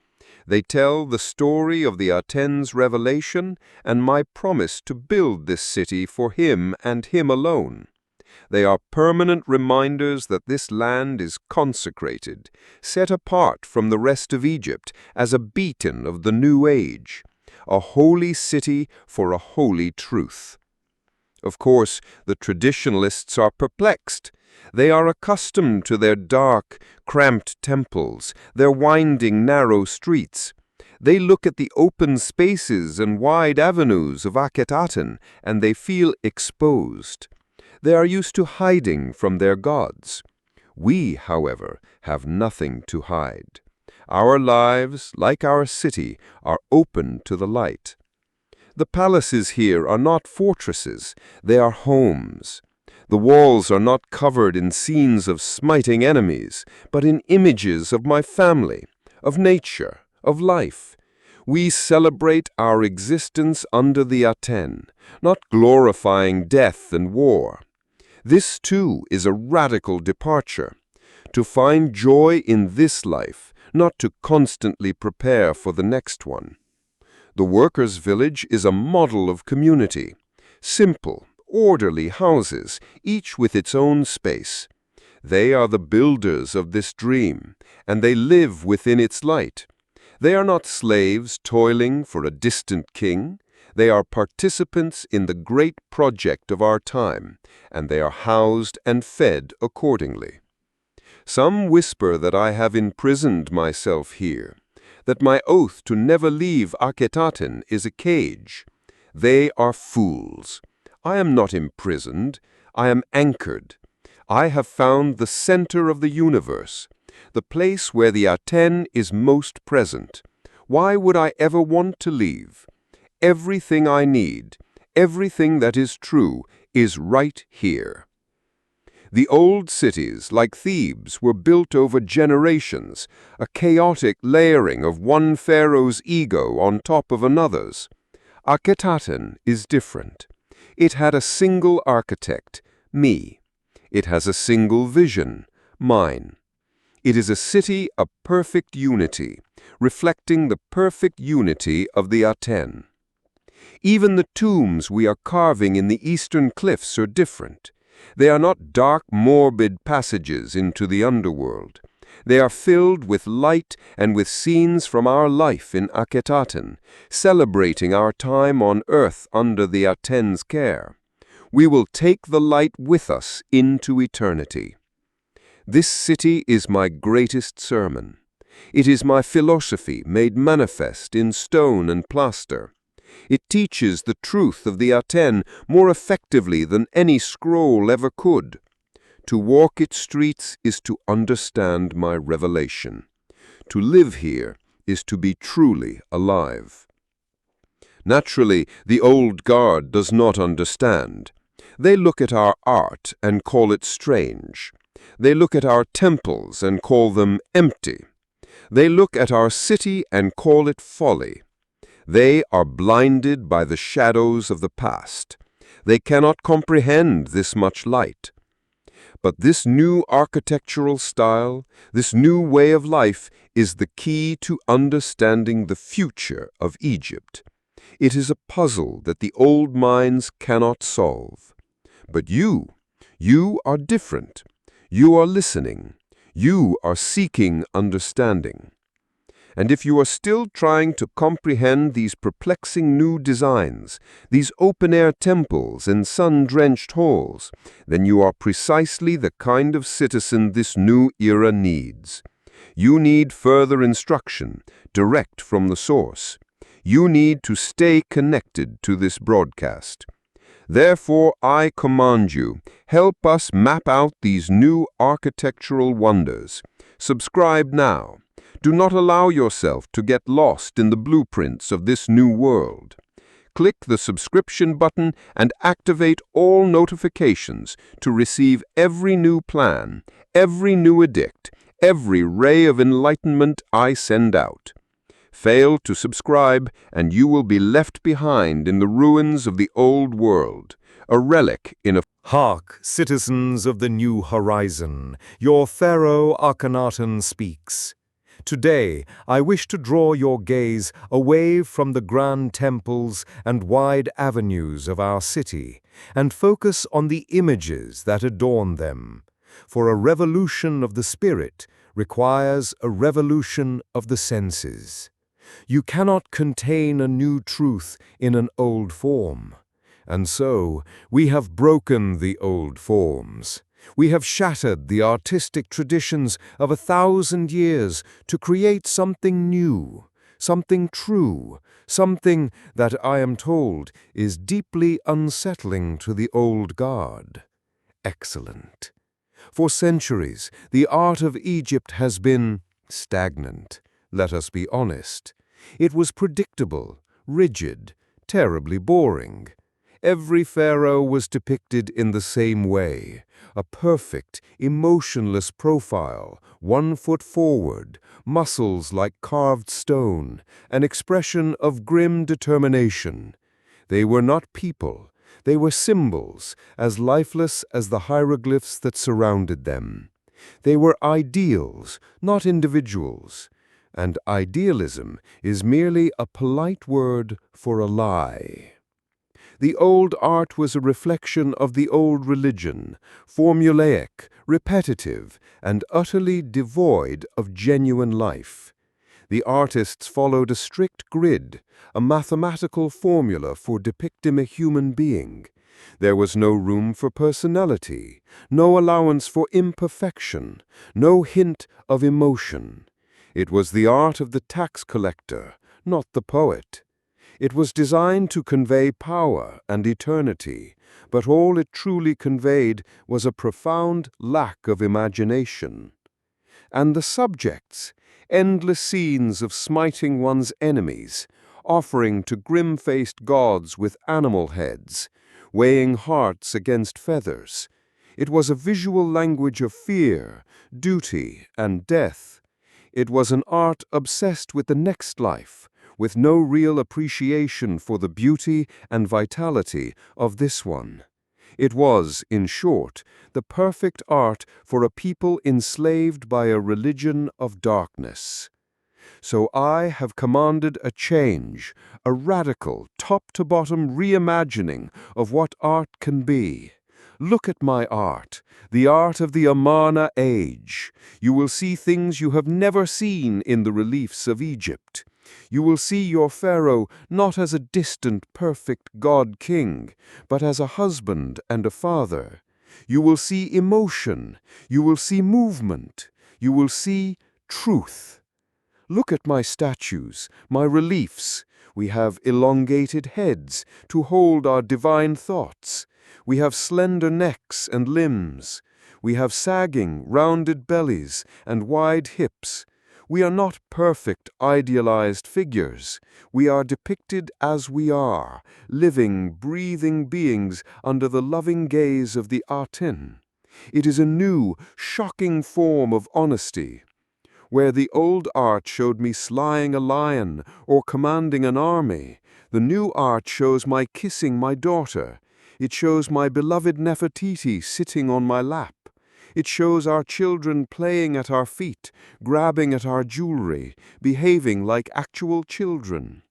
They tell the story of the Aten's revelation and my promise to build this city for him and him alone. They are permanent reminders that this land is consecrated, set apart from the rest of Egypt as a beacon of the new age, a holy city for a holy truth. Of course, the traditionalists are perplexed. They are accustomed to their dark, cramped temples, their winding, narrow streets. They look at the open spaces and wide avenues of Akhenaten, and they feel exposed. They are used to hiding from their gods. We, however, have nothing to hide. Our lives, like our city, are open to the light. The palaces here are not fortresses, they are homes. The walls are not covered in scenes of smiting enemies, but in images of my family, of nature, of life. We celebrate our existence under the Aten, not glorifying death and war. This, too, is a radical departure. To find joy in this life, not to constantly prepare for the next one. The workers' village is a model of community. Simple, orderly houses, each with its own space. They are the builders of this dream, and they live within its light. They are not slaves toiling for a distant king. They are participants in the great project of our time, and they are housed and fed accordingly. Some whisper that I have imprisoned myself here, that my oath to never leave Akhenaten is a cage. They are fools. I am not imprisoned. I am anchored. I have found the center of the universe, the place where the Aten is most present. Why would I ever want to leave? Everything I need, everything that is true, is right here. The old cities, like Thebes, were built over generations, a chaotic layering of one pharaoh's ego on top of another's. Akhenaten is different. It had a single architect, me. It has a single vision, mine. It is a city of perfect unity, reflecting the perfect unity of the Aten. Even the tombs we are carving in the eastern cliffs are different. They are not dark, morbid passages into the underworld. They are filled with light and with scenes from our life in Akhenaten, celebrating our time on earth under the Aten's care. We will take the light with us into eternity. This city is my greatest sermon. It is my philosophy made manifest in stone and plaster. It teaches the truth of the Aten more effectively than any scroll ever could. To walk its streets is to understand my revelation. To live here is to be truly alive. Naturally, the old guard does not understand. They look at our art and call it strange. They look at our temples and call them empty. They look at our city and call it folly. They are blinded by the shadows of the past. They cannot comprehend this much light. But this new architectural style, this new way of life, is the key to understanding the future of Egypt. It is a puzzle that the old minds cannot solve. But you are different. You are listening. You are seeking understanding. And if you are still trying to comprehend these perplexing new designs, these open-air temples and sun-drenched halls, then you are precisely the kind of citizen this new era needs. You need further instruction, direct from the source. You need to stay connected to this broadcast. Therefore, I command you, help us map out these new architectural wonders. Subscribe now. Do not allow yourself to get lost in the blueprints of this new world. Click the subscription button and activate all notifications to receive every new plan, every new edict, every ray of enlightenment I send out. Fail to subscribe, and you will be left behind in the ruins of the old world, a relic in a... Hark, citizens of the new horizon, your Pharaoh Akhenaten speaks. Today, I wish to draw your gaze away from the grand temples and wide avenues of our city, and focus on the images that adorn them. For a revolution of the spirit requires a revolution of the senses. You cannot contain a new truth in an old form. And so, we have broken the old forms. We have shattered the artistic traditions of 1,000 years to create something new, something true, something that I am told is deeply unsettling to the old guard. Excellent. For centuries, the art of Egypt has been stagnant. Let us be honest. It was predictable, rigid, terribly boring. Every pharaoh was depicted in the same way, a perfect, emotionless profile, 1 foot forward, muscles like carved stone, an expression of grim determination. They were not people. They were symbols, as lifeless as the hieroglyphs that surrounded them. They were ideals, not individuals. And idealism is merely a polite word for a lie. The old art was a reflection of the old religion, formulaic, repetitive, and utterly devoid of genuine life. The artists followed a strict grid, a mathematical formula for depicting a human being. There was no room for personality, no allowance for imperfection, no hint of emotion. It was the art of the tax collector, not the poet. It was designed to convey power and eternity, but all it truly conveyed was a profound lack of imagination. And the subjects, endless scenes of smiting one's enemies, offering to grim-faced gods with animal heads, weighing hearts against feathers. It was a visual language of fear, duty, and death. It was an art obsessed with the next life, with no real appreciation for the beauty and vitality of this one. It was, in short, the perfect art for a people enslaved by a religion of darkness. So I have commanded a change, a radical, top-to-bottom reimagining of what art can be. Look at my art, the art of the Amarna age. You will see things you have never seen in the reliefs of Egypt. You will see your Pharaoh not as a distant, perfect god-king, but as a husband and a father. You will see emotion. You will see movement. You will see truth. Look at my statues, my reliefs. We have elongated heads to hold our divine thoughts. We have slender necks and limbs. We have sagging, rounded bellies and wide hips. We are not perfect, idealized figures. We are depicted as we are, living, breathing beings under the loving gaze of the Aten. It is a new, shocking form of honesty. Where the old art showed me slaying a lion or commanding an army, the new art shows my kissing my daughter. It shows my beloved Nefertiti sitting on my lap. It shows our children playing at our feet, grabbing at our jewelry, behaving like actual children.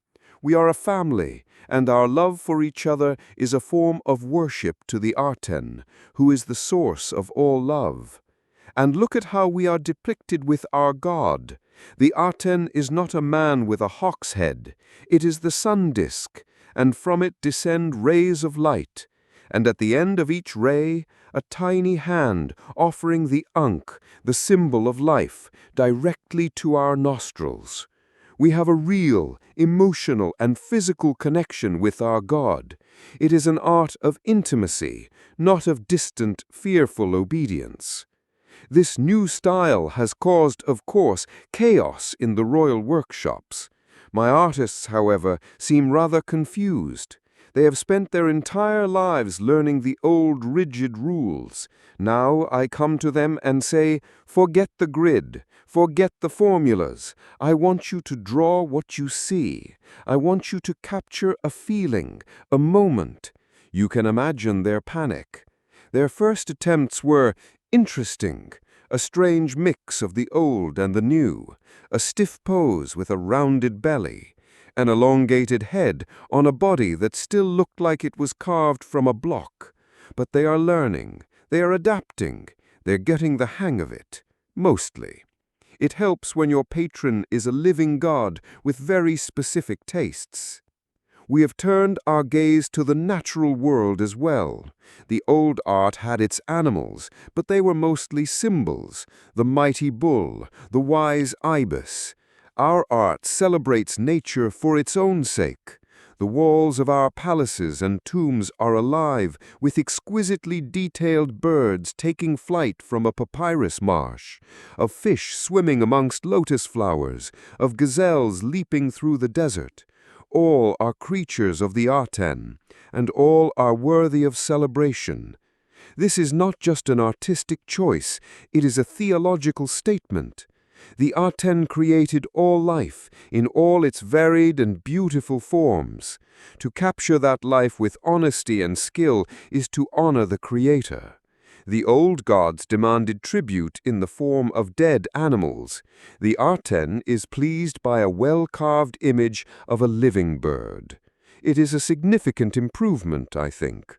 We are a family, and our love for each other is a form of worship to the Aten, who is the source of all love. And look at how we are depicted with our God. The Aten is not a man with a hawk's head. It is the sun disk, and from it descend rays of light. And at the end of each ray, a tiny hand offering the Ankh, the symbol of life, directly to our nostrils. We have a real, emotional, and physical connection with our God. It is an art of intimacy, not of distant, fearful obedience. This new style has caused, of course, chaos in the royal workshops. My artists, however, seem rather confused. They have spent their entire lives learning the old rigid rules. Now I come to them and say, forget the grid, forget the formulas. I want you to draw what you see. I want you to capture a feeling, a moment. You can imagine their panic. Their first attempts were interesting, a strange mix of the old and the new, a stiff pose with a rounded belly, an elongated head on a body that still looked like it was carved from a block. But they are learning, they are adapting, they're getting the hang of it, mostly. It helps when your patron is a living god with very specific tastes. We have turned our gaze to the natural world as well. The old art had its animals, but they were mostly symbols, the mighty bull, the wise ibis. Our art celebrates nature for its own sake. The walls of our palaces and tombs are alive with exquisitely detailed birds taking flight from a papyrus marsh, of fish swimming amongst lotus flowers, of gazelles leaping through the desert. All are creatures of the Aten, and all are worthy of celebration. This is not just an artistic choice, it is a theological statement. The Aten created all life in all its varied and beautiful forms. To capture that life with honesty and skill is to honor the Creator. The old gods demanded tribute in the form of dead animals. The Aten is pleased by a well-carved image of a living bird. It is a significant improvement, I think.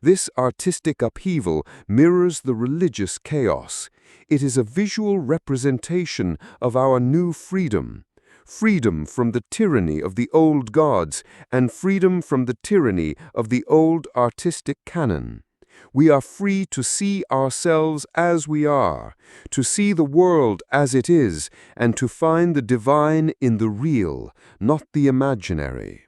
This artistic upheaval mirrors the religious chaos. It is a visual representation of our new freedom. Freedom from the tyranny of the old gods and freedom from the tyranny of the old artistic canon. We are free to see ourselves as we are, to see the world as it is, and to find the divine in the real, not the imaginary.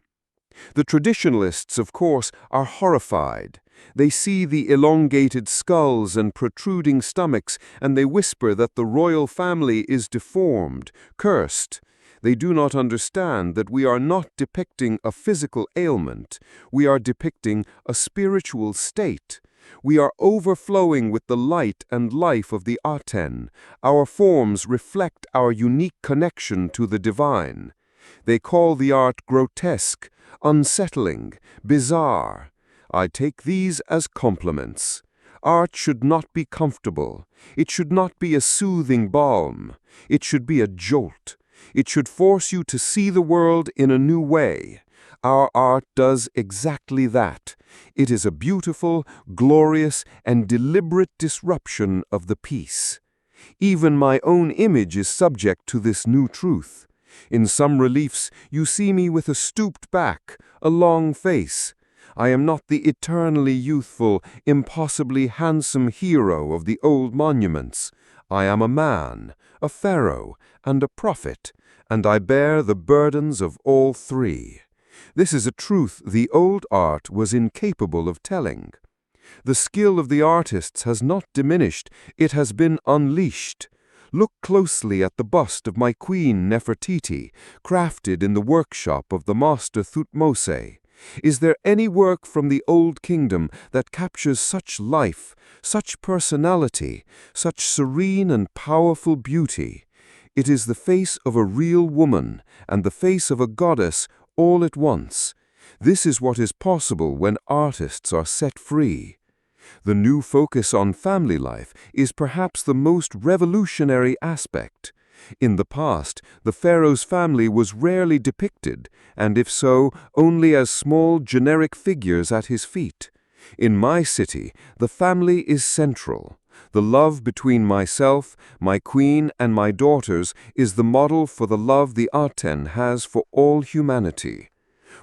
The traditionalists, of course, are horrified. They see the elongated skulls and protruding stomachs, and they whisper that the royal family is deformed, cursed. They do not understand that we are not depicting a physical ailment. We are depicting a spiritual state. We are overflowing with the light and life of the Aten. Our forms reflect our unique connection to the divine. They call the art grotesque, unsettling, bizarre. I take these as compliments. Art should not be comfortable. It should not be a soothing balm. It should be a jolt. It should force you to see the world in a new way. Our art does exactly that. It is a beautiful, glorious, and deliberate disruption of the piece. Even my own image is subject to this new truth. In some reliefs, you see me with a stooped back, a long face. I am not the eternally youthful, impossibly handsome hero of the old monuments. I am a man, a pharaoh, and a prophet, and I bear the burdens of all three. This is a truth the old art was incapable of telling. The skill of the artists has not diminished, it has been unleashed. Look closely at the bust of my queen Nefertiti, crafted in the workshop of the master Thutmose. Is there any work from the Old Kingdom that captures such life, such personality, such serene and powerful beauty? It is the face of a real woman and the face of a goddess all at once. This is what is possible when artists are set free. The new focus on family life is perhaps the most revolutionary aspect. In the past, the pharaoh's family was rarely depicted, and if so, only as small generic figures at his feet. In my city, the family is central. The love between myself, my queen, and my daughters is the model for the love the Aten has for all humanity.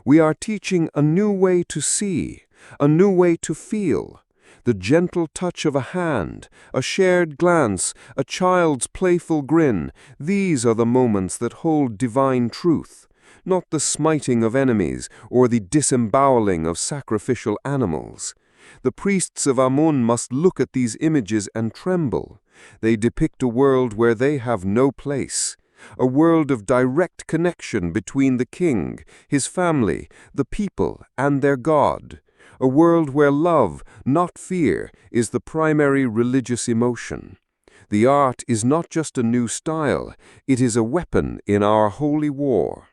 We are teaching a new way to see, a new way to feel. The gentle touch of a hand, a shared glance, a child's playful grin, these are the moments that hold divine truth, not the smiting of enemies or the disemboweling of sacrificial animals. The priests of Amun must look at these images and tremble. They depict a world where they have no place, a world of direct connection between the king, his family, the people, and their God. A world where love, not fear, is the primary religious emotion. The art is not just a new style, it is a weapon in our holy war.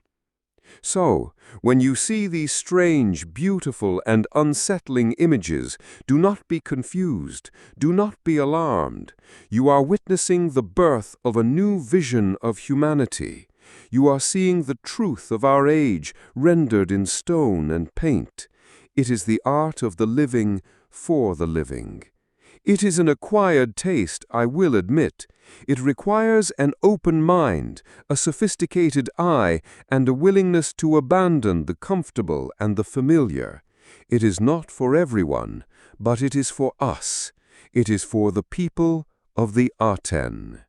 So, when you see these strange, beautiful, and unsettling images, do not be confused, do not be alarmed. You are witnessing the birth of a new vision of humanity. You are seeing the truth of our age rendered in stone and paint. It is the art of the living for the living. It is an acquired taste, I will admit. It requires an open mind, a sophisticated eye, and a willingness to abandon the comfortable and the familiar. It is not for everyone, but it is for us. It is for the people of the Aten.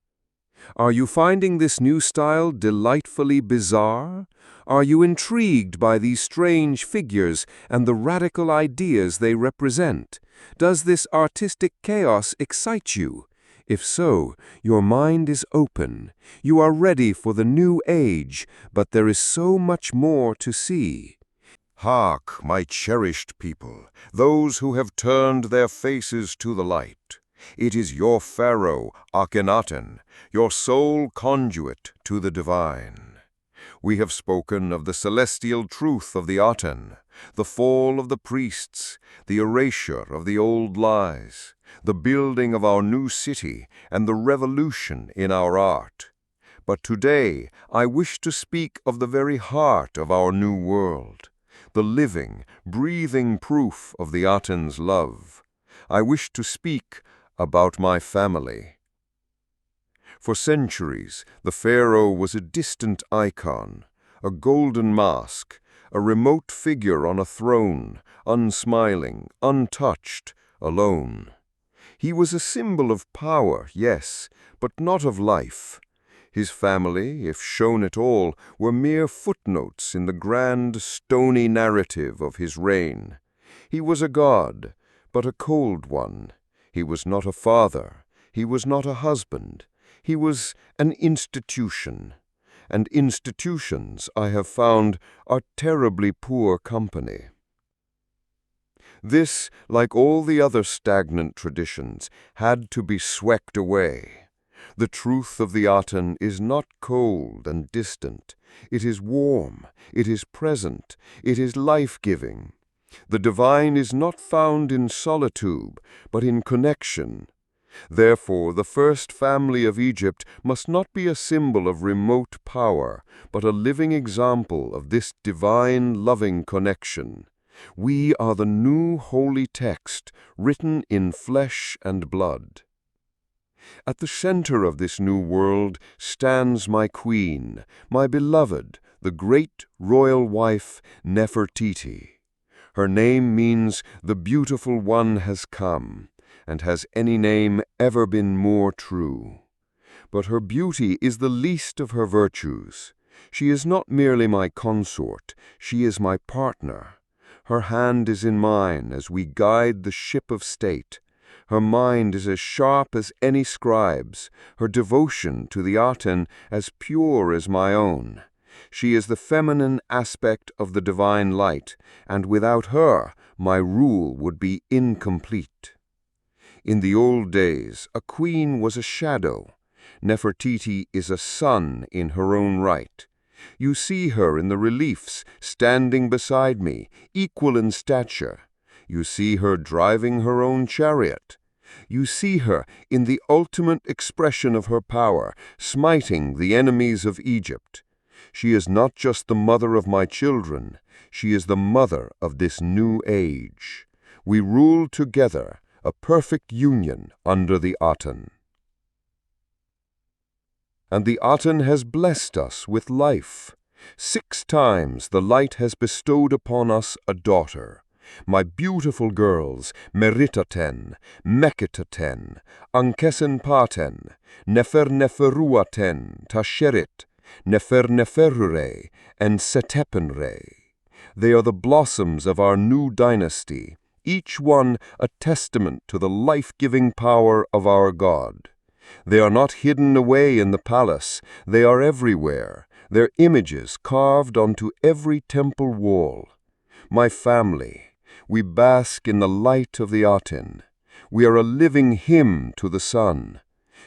Are you finding this new style delightfully bizarre? Are you intrigued by these strange figures and the radical ideas they represent? Does this artistic chaos excite you? If so, your mind is open. You are ready for the new age, but there is so much more to see. Hark, my cherished people, those who have turned their faces to the light. It is your Pharaoh Akhenaten, your sole conduit to the divine. We have spoken of the celestial truth of the Aten, the fall of the priests, the erasure of the old lies, the building of our new city, and the revolution in our art. But today I wish to speak of the very heart of our new world, the living, breathing proof of the Aten's love. I wish to speak about my family. For centuries, the pharaoh was a distant icon, a golden mask, a remote figure on a throne, unsmiling, untouched, alone. He was a symbol of power, yes, but not of life. His family, if shown at all, were mere footnotes in the grand, stony narrative of his reign. He was a god, but a cold one. He was not a father. He was not a husband. He was an institution. And institutions, I have found, are terribly poor company. This, like all the other stagnant traditions, had to be swept away. The truth of the Aten is not cold and distant. It is warm, it is present, it is life-giving. The divine is not found in solitude, but in connection. Therefore, the first family of Egypt must not be a symbol of remote power, but a living example of this divine, loving connection. We are the new holy text, written in flesh and blood. At the center of this new world stands my queen, my beloved, the great royal wife, Nefertiti. Her name means the beautiful one has come, and has any name ever been more true? But her beauty is the least of her virtues. She is not merely my consort, she is my partner. Her hand is in mine as we guide the ship of state. Her mind is as sharp as any scribe's, her devotion to the Aten as pure as my own. She is the feminine aspect of the divine light, and without her, my rule would be incomplete. In the old days, a queen was a shadow. Nefertiti is a sun in her own right. You see her in the reliefs, standing beside me, equal in stature. You see her driving her own chariot. You see her in the ultimate expression of her power, smiting the enemies of Egypt. She is not just the mother of my children, she is the mother of this new age. We rule together, a perfect union under the Aten. And the Aten has blessed us with life. 6 times the light has bestowed upon us a daughter. My beautiful girls, Meritaten, Meketaten, Ankesenpaten, Neferneferuaten, Tasheret, Neferneferure, and Setepenre. They are the blossoms of our new dynasty, each one a testament to the life-giving power of our God. They are not hidden away in the palace, they are everywhere, their images carved onto every temple wall. My family, we bask in the light of the Aten. We are a living hymn to the sun.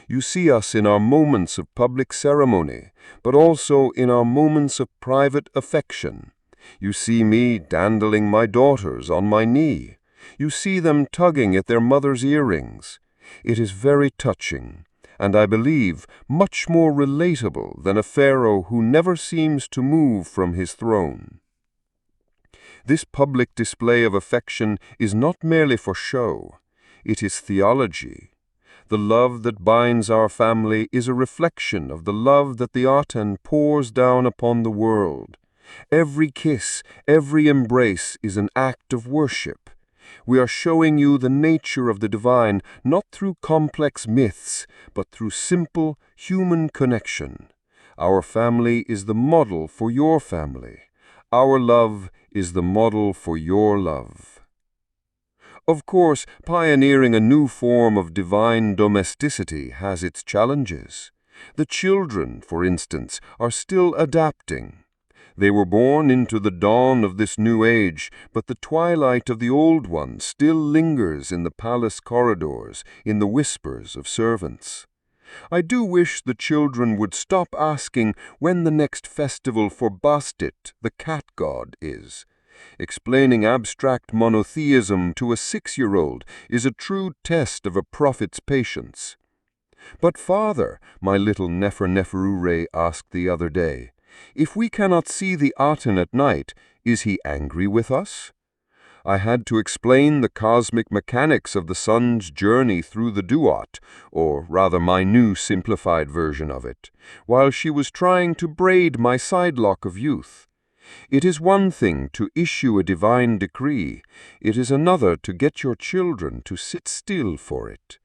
You see us in our moments of public ceremony, but also in our moments of private affection. You see me dandling my daughters on my knee. You see them tugging at their mother's earrings. It is very touching, and I believe much more relatable than a pharaoh who never seems to move from his throne. This public display of affection is not merely for show, it is theology. The love that binds our family is a reflection of the love that the Aten pours down upon the world. Every kiss, every embrace is an act of worship. We are showing you the nature of the divine not through complex myths, but through simple human connection. Our family is the model for your family. Our love is the model for your love. Of course, pioneering a new form of divine domesticity has its challenges. The children, for instance, are still adapting. They were born into the dawn of this new age, but the twilight of the old one still lingers in the palace corridors, in the whispers of servants. I do wish the children would stop asking when the next festival for Bastet, the cat god, is. Explaining abstract monotheism to a 6-year-old is a true test of a prophet's patience. "But father," my little Neferneferure asked the other day, "if we cannot see the Aten at night, is he angry with us?" I had to explain the cosmic mechanics of the sun's journey through the duat, or rather my new simplified version of it, while she was trying to braid my sidelock of youth. It is one thing to issue a divine decree, it is another to get your children to sit still for it.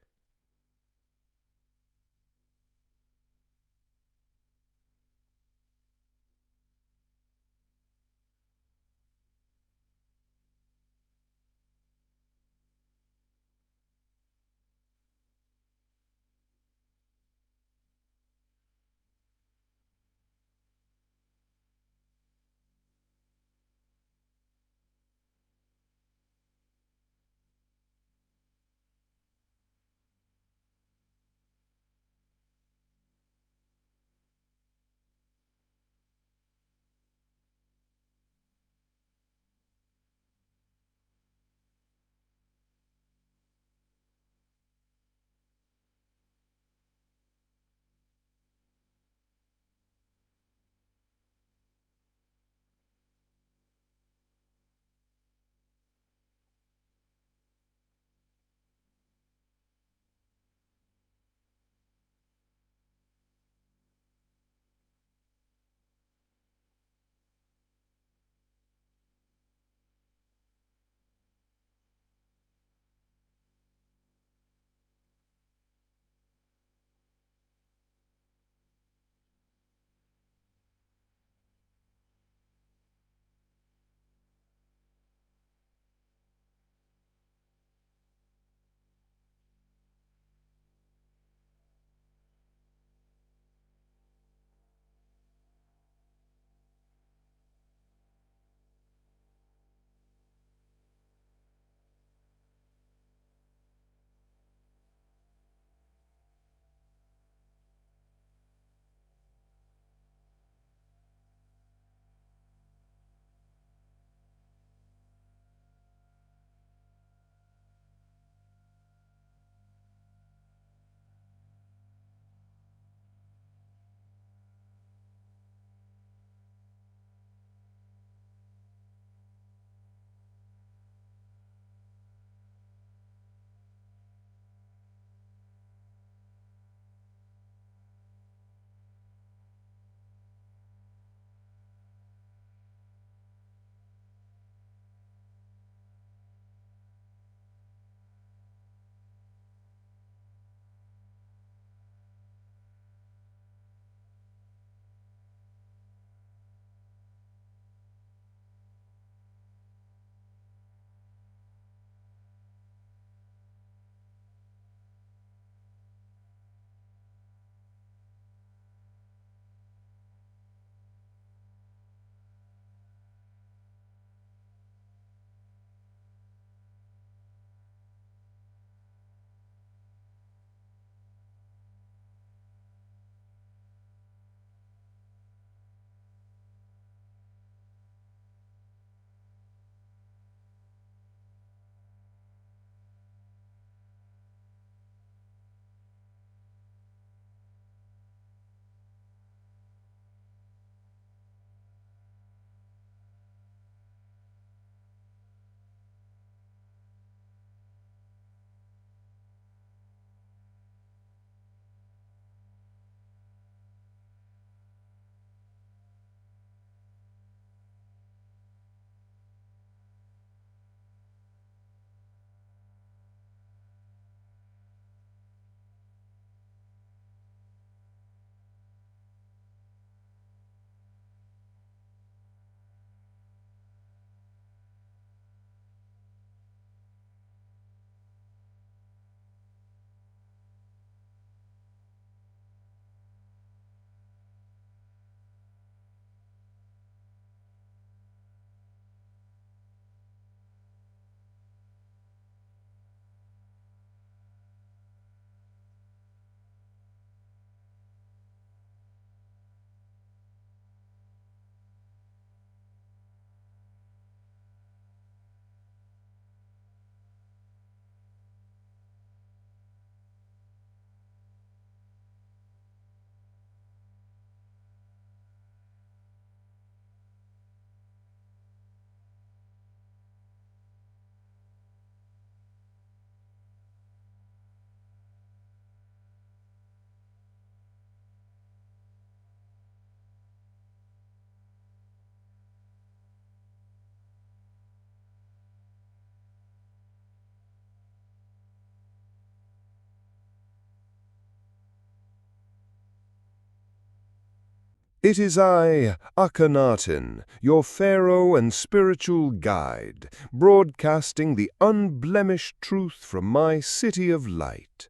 It is I, Akhenaten, your pharaoh and spiritual guide, broadcasting the unblemished truth from my city of light.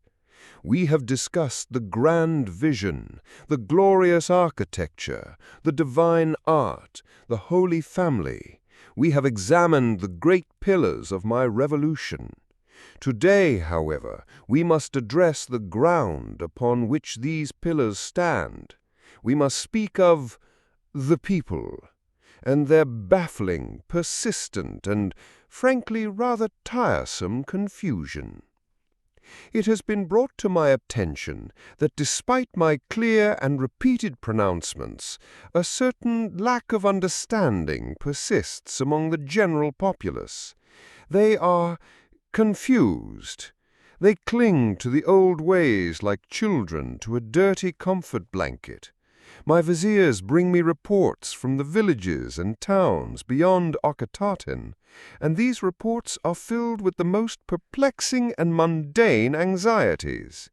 We have discussed the grand vision, the glorious architecture, the divine art, the Holy Family. We have examined the great pillars of my revolution. Today, however, we must address the ground upon which these pillars stand. We must speak of the people, and their baffling, persistent, and, frankly, rather tiresome confusion. It has been brought to my attention that despite my clear and repeated pronouncements, a certain lack of understanding persists among the general populace. They are confused. They cling to the old ways like children to a dirty comfort blanket. My viziers bring me reports from the villages and towns beyond Akhetaten, and these reports are filled with the most perplexing and mundane anxieties.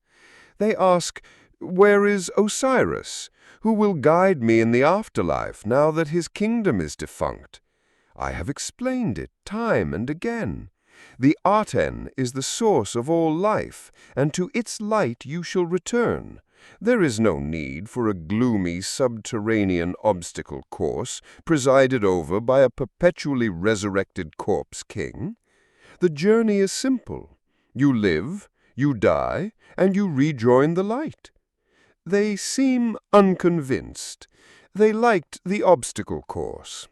They ask, where is Osiris, who will guide me in the afterlife now that his kingdom is defunct? I have explained it time and again. The Aten is the source of all life, and to its light you shall return. There is no need for a gloomy subterranean obstacle course presided over by a perpetually resurrected corpse king. The journey is simple. You live, you die, and you rejoin the light. They seem unconvinced. They liked the obstacle course.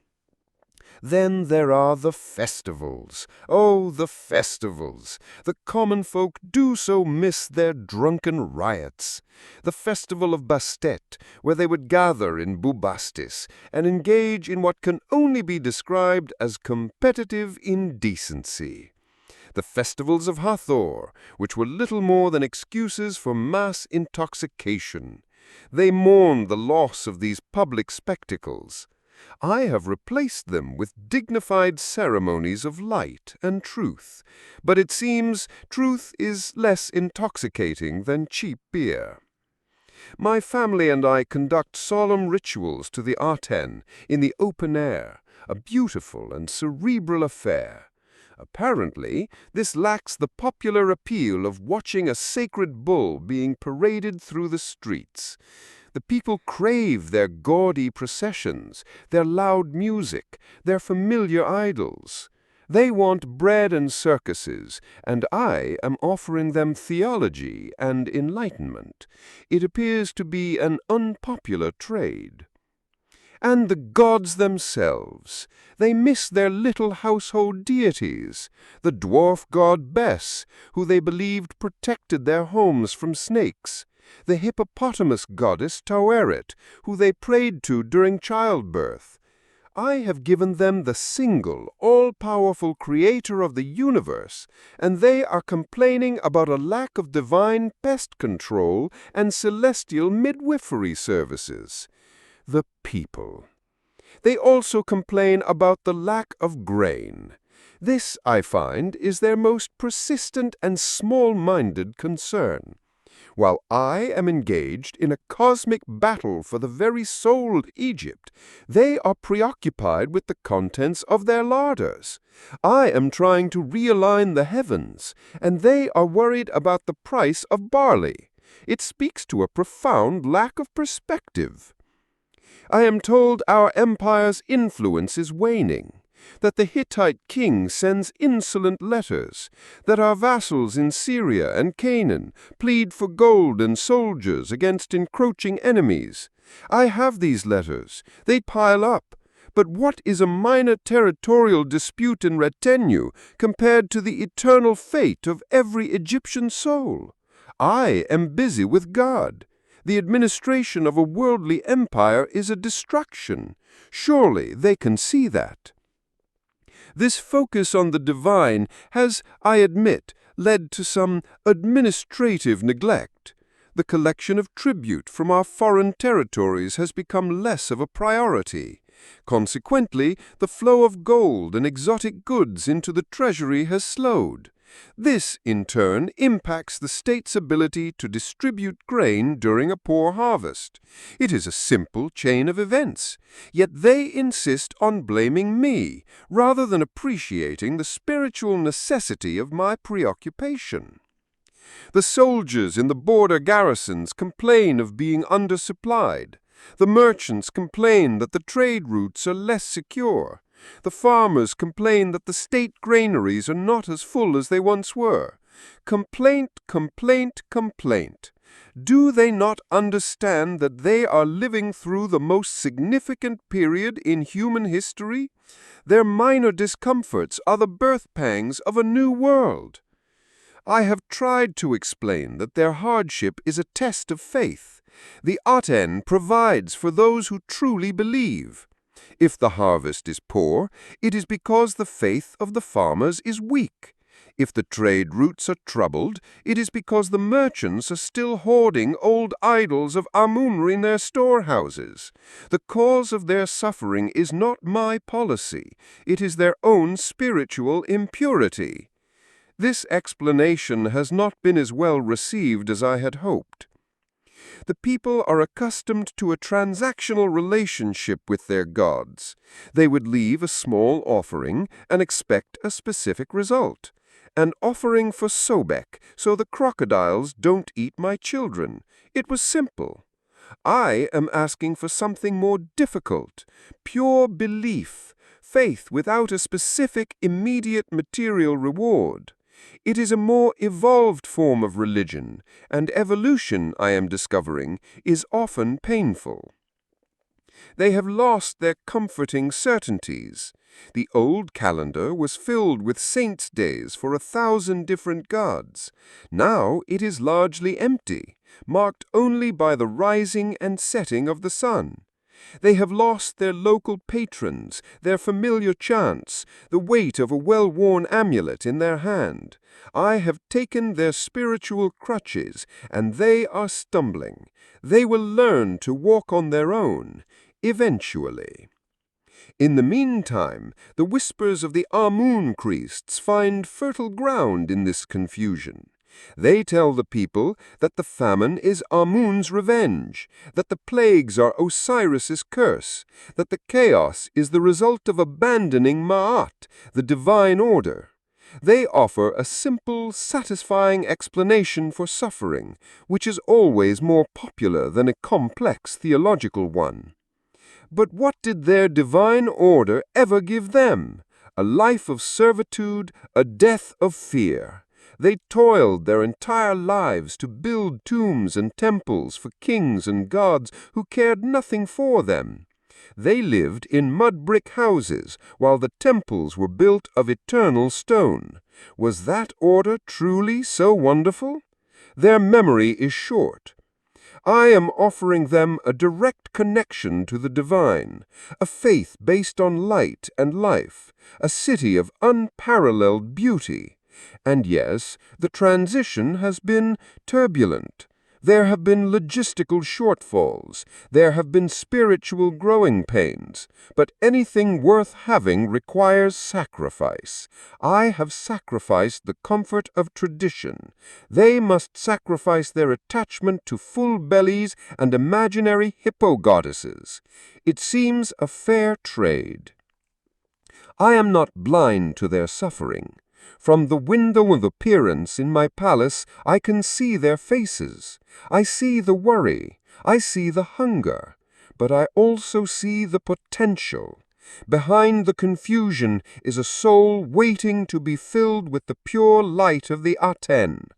Then there are the festivals. Oh, the festivals! The common folk do so miss their drunken riots. The festival of Bastet, where they would gather in Bubastis and engage in what can only be described as competitive indecency. The festivals of Hathor, which were little more than excuses for mass intoxication. They mourned the loss of these public spectacles. I have replaced them with dignified ceremonies of light and truth, but it seems truth is less intoxicating than cheap beer. My family and I conduct solemn rituals to the Aten in the open air, a beautiful and cerebral affair. Apparently, this lacks the popular appeal of watching a sacred bull being paraded through the streets. The people crave their gaudy processions, their loud music, their familiar idols. They want bread and circuses, and I am offering them theology and enlightenment. It appears to be an unpopular trade. And the gods themselves. They miss their little household deities, the dwarf god Bes, who they believed protected their homes from snakes, the hippopotamus goddess Taueret, who they prayed to during childbirth. I have given them the single, all-powerful creator of the universe, and they are complaining about a lack of divine pest control and celestial midwifery services. The people. They also complain about the lack of grain. This, I find, is their most persistent and small-minded concern. While I am engaged in a cosmic battle for the very soul of Egypt, they are preoccupied with the contents of their larders. I am trying to realign the heavens, and they are worried about the price of barley. It speaks to a profound lack of perspective. I am told our empire's influence is waning, that the Hittite king sends insolent letters, that our vassals in Syria and Canaan plead for gold and soldiers against encroaching enemies. I have these letters. They pile up. But what is a minor territorial dispute in retinue compared to the eternal fate of every Egyptian soul? I am busy with God. The administration of a worldly empire is a destruction. Surely they can see that. This focus on the divine has, I admit, led to some administrative neglect. The collection of tribute from our foreign territories has become less of a priority. Consequently, the flow of gold and exotic goods into the treasury has slowed. This, in turn, impacts the state's ability to distribute grain during a poor harvest. It is a simple chain of events, yet they insist on blaming me, rather than appreciating the spiritual necessity of my preoccupation. The soldiers in the border garrisons complain of being undersupplied. The merchants complain that the trade routes are less secure. The farmers complain that the state granaries are not as full as they once were. Complaint, complaint, complaint. Do they not understand that they are living through the most significant period in human history? Their minor discomforts are the birth pangs of a new world. I have tried to explain that their hardship is a test of faith. The Aten provides for those who truly believe. If the harvest is poor, it is because the faith of the farmers is weak. If the trade routes are troubled, it is because the merchants are still hoarding old idols of Amun-Ra in their storehouses. The cause of their suffering is not my policy. It is their own spiritual impurity. This explanation has not been as well received as I had hoped. The people are accustomed to a transactional relationship with their gods. They would leave a small offering and expect a specific result. An offering for Sobek, so the crocodiles don't eat my children. It was simple. I am asking for something more difficult, pure belief, faith without a specific, immediate material reward. It is a more evolved form of religion, and evolution, I am discovering, is often painful. They have lost their comforting certainties. The old calendar was filled with saints' days for 1,000 different gods. Now it is largely empty, marked only by the rising and setting of the sun. They have lost their local patrons, their familiar chants, the weight of a well-worn amulet in their hand. I have taken their spiritual crutches, and they are stumbling. They will learn to walk on their own, eventually. In the meantime, the whispers of the Amun priests find fertile ground in this confusion. They tell the people that the famine is Amun's revenge, that the plagues are Osiris's curse, that the chaos is the result of abandoning Ma'at, the divine order. They offer a simple, satisfying explanation for suffering, which is always more popular than a complex theological one. But what did their divine order ever give them? A life of servitude, a death of fear. They toiled their entire lives to build tombs and temples for kings and gods who cared nothing for them. They lived in mud-brick houses while the temples were built of eternal stone. Was that order truly so wonderful? Their memory is short. I am offering them a direct connection to the divine, a faith based on light and life, a city of unparalleled beauty. And yes, the transition has been turbulent. There have been logistical shortfalls. There have been spiritual growing pains. But anything worth having requires sacrifice. I have sacrificed the comfort of tradition. They must sacrifice their attachment to full bellies and imaginary hippo-goddesses. It seems a fair trade. I am not blind to their suffering. From the window of appearance in my palace, I can see their faces. I see the worry. I see the hunger. But I also see the potential. Behind the confusion is a soul waiting to be filled with the pure light of the Aten.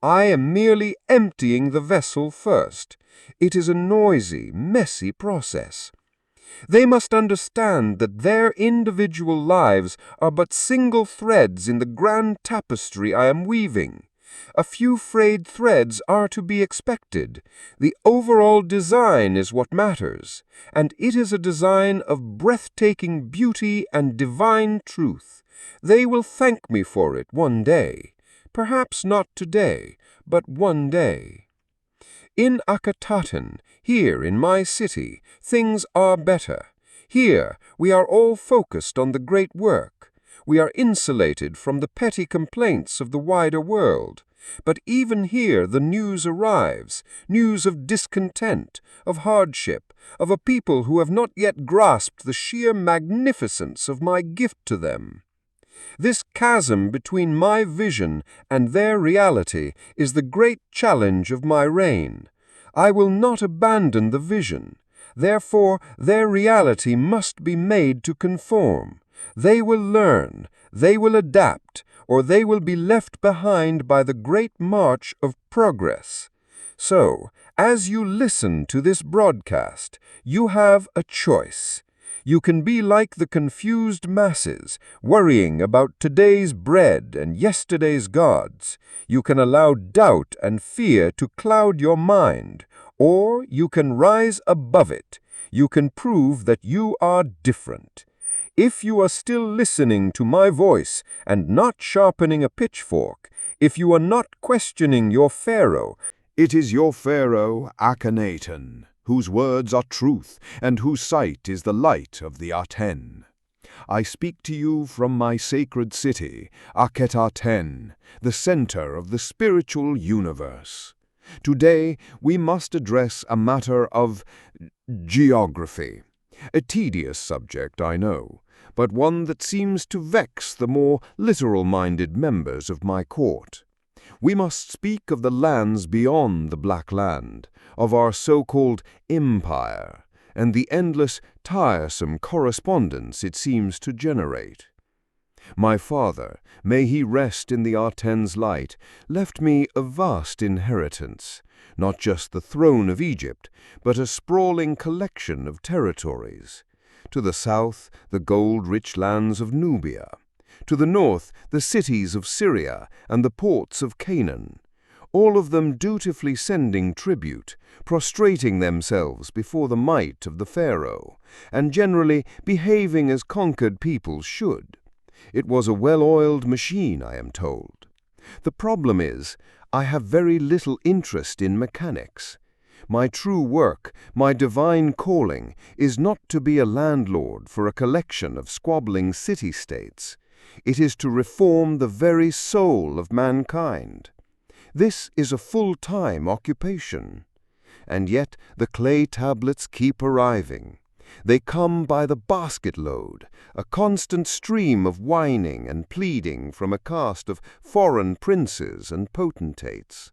I am merely emptying the vessel first. It is a noisy, messy process. They must understand that their individual lives are but single threads in the grand tapestry I am weaving. A few frayed threads are to be expected. The overall design is what matters, and it is a design of breathtaking beauty and divine truth. They will thank me for it one day. Perhaps not today, but one day. In Akhetaten, here in my city, things are better. Here we are all focused on the great work. We are insulated from the petty complaints of the wider world. But even here the news arrives, news of discontent, of hardship, of a people who have not yet grasped the sheer magnificence of my gift to them. This chasm between my vision and their reality is the great challenge of my reign. I will not abandon the vision. Therefore, their reality must be made to conform. They will learn, they will adapt, or they will be left behind by the great march of progress. So, as you listen to this broadcast, you have a choice. You can be like the confused masses, worrying about today's bread and yesterday's gods. You can allow doubt and fear to cloud your mind, or you can rise above it. You can prove that you are different. If you are still listening to my voice and not sharpening a pitchfork, if you are not questioning your Pharaoh, It is your Pharaoh Akhenaten, whose words are truth, and whose sight is the light of the Aten. I speak to you from my sacred city, Aten, the center of the spiritual universe. Today, we must address a matter of geography. A tedious subject, I know, but one that seems to vex the more literal-minded members of my court. We must speak of the lands beyond the Black Land, of our so-called empire, and the endless, tiresome correspondence it seems to generate. My father, may he rest in the Aten's light, left me a vast inheritance, not just the throne of Egypt, but a sprawling collection of territories. To the south, the gold-rich lands of Nubia. To the north, the cities of Syria and the ports of Canaan, all of them dutifully sending tribute, prostrating themselves before the might of the Pharaoh, and generally behaving as conquered peoples should. It was a well-oiled machine, I am told. The problem is, I have very little interest in mechanics. My true work, my divine calling, is not to be a landlord for a collection of squabbling city-states. It is to reform the very soul of mankind. This is a full-time occupation. And yet the clay tablets keep arriving. They come by the basket-load, a constant stream of whining and pleading from a caste of foreign princes and potentates.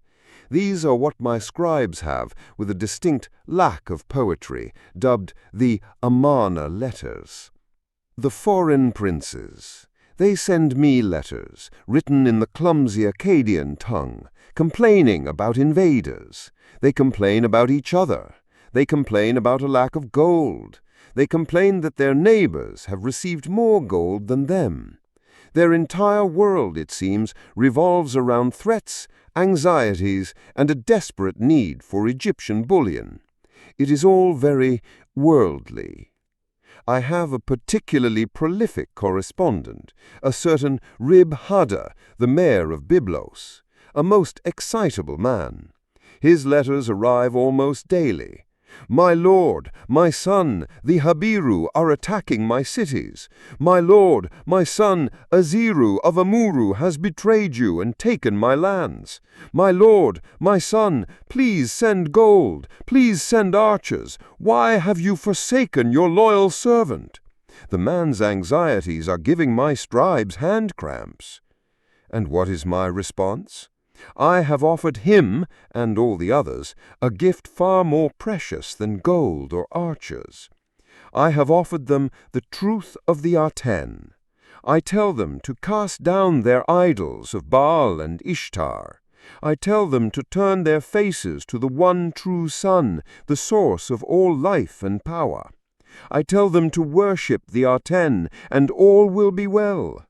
These are what my scribes have, with a distinct lack of poetry, dubbed the Amarna letters. The foreign princes. They send me letters, written in the clumsy Akkadian tongue, complaining about invaders. They complain about each other. They complain about a lack of gold. They complain that their neighbors have received more gold than them. Their entire world, it seems, revolves around threats, anxieties, and a desperate need for Egyptian bullion. It is all very worldly. I have a particularly prolific correspondent, a certain Rib Hadda, the mayor of Byblos, a most excitable man. His letters arrive almost daily. My lord, my son, the Habiru are attacking my cities. My lord, my son, Aziru of Amuru has betrayed you and taken my lands. My lord, my son, please send gold, please send archers. Why have you forsaken your loyal servant? The man's anxieties are giving my scribes hand cramps. And what is my response? I have offered him, and all the others, a gift far more precious than gold or archers. I have offered them the truth of the Aten. I tell them to cast down their idols of Baal and Ishtar. I tell them to turn their faces to the one true sun, the source of all life and power. I tell them to worship the Aten, and all will be well.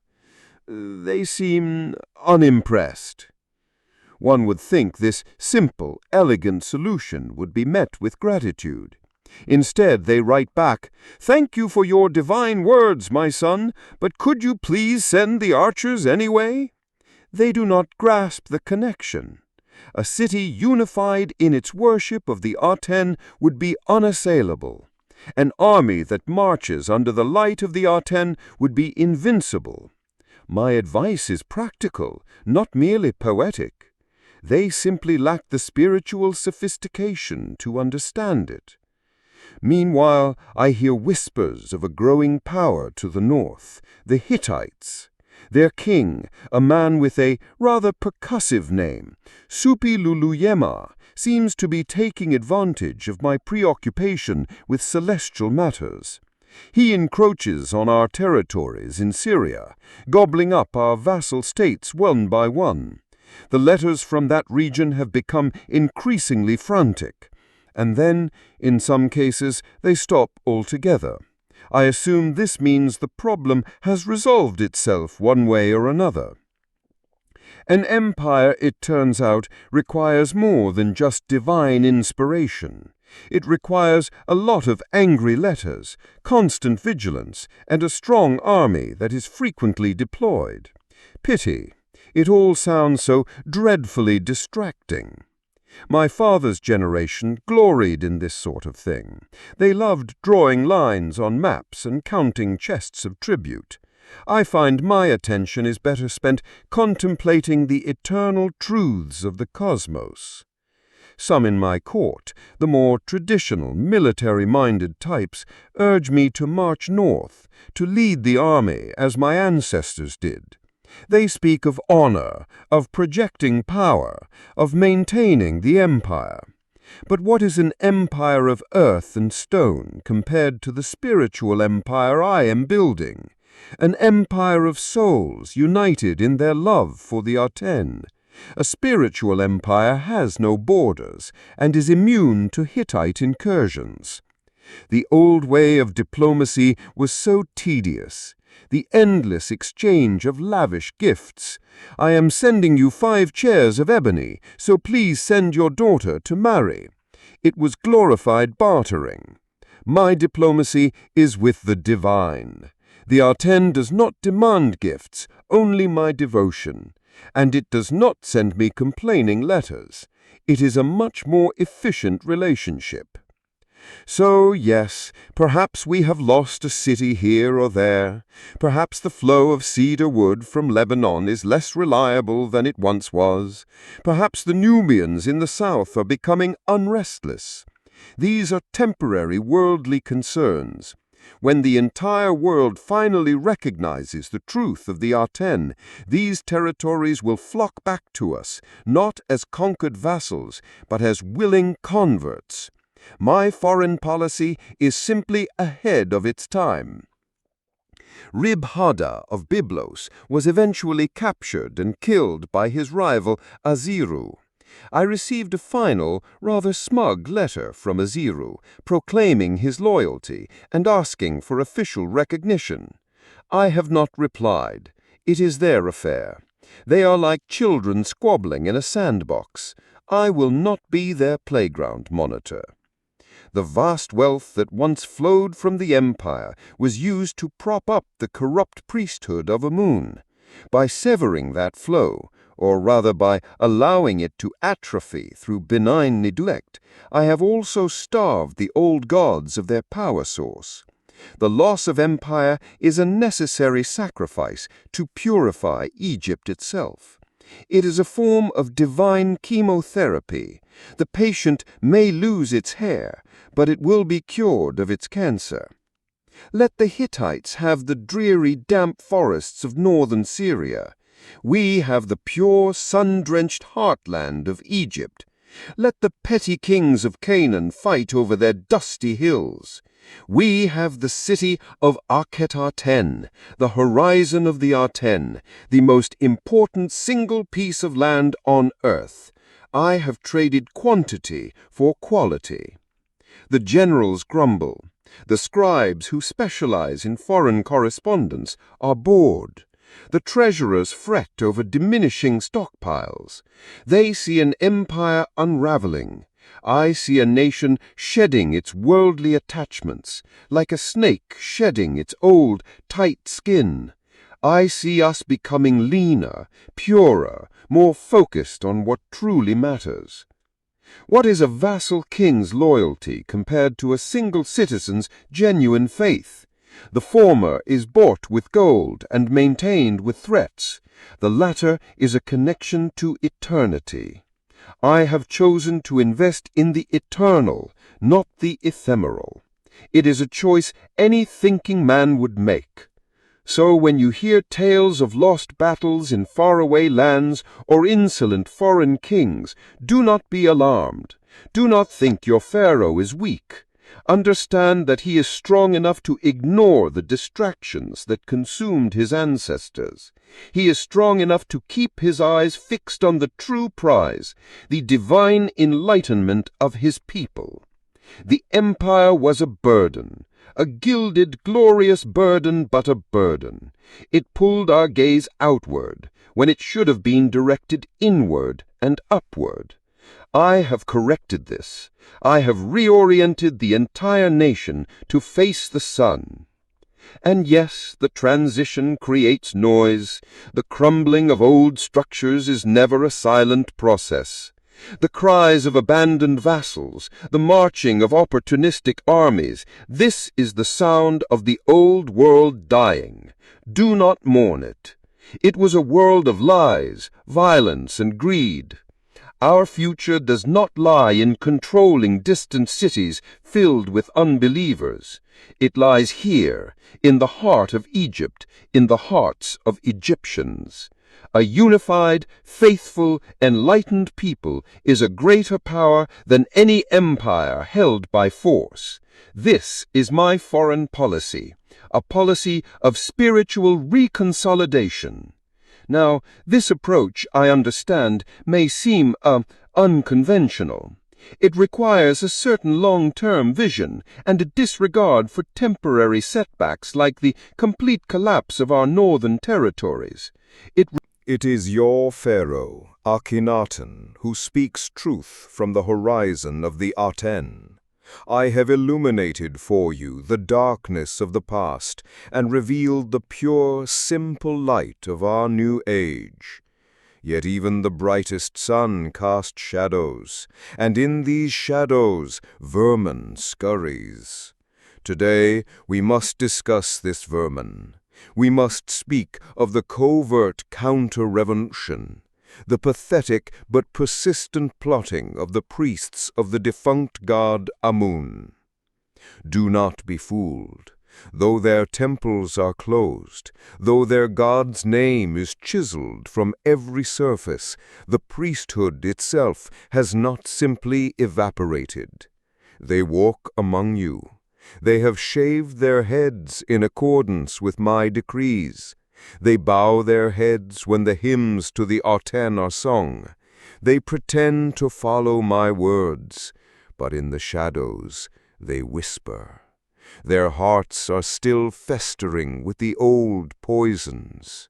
They seem unimpressed. One would think this simple, elegant solution would be met with gratitude. Instead, they write back, "Thank you for your divine words, my son, but could you please send the archers anyway?" They do not grasp the connection. A city unified in its worship of the Aten would be unassailable. An army that marches under the light of the Aten would be invincible. My advice is practical, not merely poetic. They simply lack the spiritual sophistication to understand it. Meanwhile, I hear whispers of a growing power to the north, the Hittites. Their king, a man with a rather percussive name, Supiluluyema, seems to be taking advantage of my preoccupation with celestial matters. He encroaches on our territories in Syria, gobbling up our vassal states one by one. The letters from that region have become increasingly frantic, and then, in some cases, they stop altogether. I assume this means the problem has resolved itself one way or another. An empire, it turns out, requires more than just divine inspiration. It requires a lot of angry letters, constant vigilance, and a strong army that is frequently deployed. Pity. It all sounds so dreadfully distracting. My father's generation gloried in this sort of thing. They loved drawing lines on maps and counting chests of tribute. I find my attention is better spent contemplating the eternal truths of the cosmos. Some in my court, the more traditional, military-minded types, urge me to march north, to lead the army as my ancestors did. They speak of honor, of projecting power, of maintaining the empire. But what is an empire of earth and stone compared to the spiritual empire I am building? An empire of souls united in their love for the Aten. A spiritual empire has no borders and is immune to Hittite incursions. The old way of diplomacy was so tedious. The endless exchange of lavish gifts. I am sending you 5 chairs of ebony, so please send your daughter to marry. It was glorified bartering. My diplomacy is with the divine. The Aten does not demand gifts, only my devotion. And it does not send me complaining letters. It is a much more efficient relationship. So, yes, perhaps we have lost a city here or there. Perhaps the flow of cedar wood from Lebanon is less reliable than it once was. Perhaps the Nubians in the south are becoming unrestless. These are temporary worldly concerns. When the entire world finally recognizes the truth of the Aten, these territories will flock back to us, not as conquered vassals, but as willing converts. My foreign policy is simply ahead of its time. Rib-Hada of Byblos was eventually captured and killed by his rival Aziru. I received a final, rather smug letter from Aziru, proclaiming his loyalty and asking for official recognition. I have not replied. It is their affair. They are like children squabbling in a sandbox. I will not be their playground monitor. The vast wealth that once flowed from the empire was used to prop up the corrupt priesthood of Amun. By severing that flow, or rather by allowing it to atrophy through benign neglect, I have also starved the old gods of their power source. The loss of empire is a necessary sacrifice to purify Egypt itself. It is a form of divine chemotherapy. The patient may lose its hair, but it will be cured of its cancer. Let the Hittites have the dreary, damp forests of northern Syria. We have the pure, sun-drenched heartland of Egypt. Let the petty kings of Canaan fight over their dusty hills. We have the city of Akhetaten, the horizon of the Aten, the most important single piece of land on earth. I have traded quantity for quality. The generals grumble. The scribes who specialize in foreign correspondence are bored. The treasurers fret over diminishing stockpiles. They see an empire unraveling. I see a nation shedding its worldly attachments, like a snake shedding its old, tight skin. I see us becoming leaner, purer, more focused on what truly matters. What is a vassal king's loyalty compared to a single citizen's genuine faith? The former is bought with gold and maintained with threats. The latter is a connection to eternity. I have chosen to invest in the eternal, not the ephemeral. It is a choice any thinking man would make. So when you hear tales of lost battles in faraway lands or insolent foreign kings, do not be alarmed. Do not think your Pharaoh is weak. Understand that he is strong enough to ignore the distractions that consumed his ancestors. He is strong enough to keep his eyes fixed on the true prize, the divine enlightenment of his people. The empire was a burden, a gilded, glorious burden, but a burden. It pulled our gaze outward, when it should have been directed inward and upward. I have corrected this. I have reoriented the entire nation to face the sun. And yes, the transition creates noise. The crumbling of old structures is never a silent process. The cries of abandoned vassals, the marching of opportunistic armies, this is the sound of the old world dying. Do not mourn it. It was a world of lies, violence, and greed. Our future does not lie in controlling distant cities filled with unbelievers. It lies here, in the heart of Egypt, in the hearts of Egyptians. A unified, faithful, enlightened people is a greater power than any empire held by force. This is my foreign policy, a policy of spiritual reconsolidation. Now, this approach, I understand, may seem unconventional. It requires a certain long-term vision and a disregard for temporary setbacks like the complete collapse of our northern territories. It is your Pharaoh, Akhenaten, who speaks truth from the horizon of the Aten. I have illuminated for you the darkness of the past and revealed the pure, simple light of our new age. Yet even the brightest sun casts shadows, and in these shadows vermin scurries. Today we must discuss this vermin. We must speak of the covert counter-revolution, the pathetic but persistent plotting of the priests of the defunct god Amun. Do not be fooled. Though their temples are closed, though their god's name is chiseled from every surface, the priesthood itself has not simply evaporated. They walk among you. They have shaved their heads in accordance with my decrees. They bow their heads when the hymns to the Aten are sung. They pretend to follow my words, but in the shadows they whisper. Their hearts are still festering with the old poisons.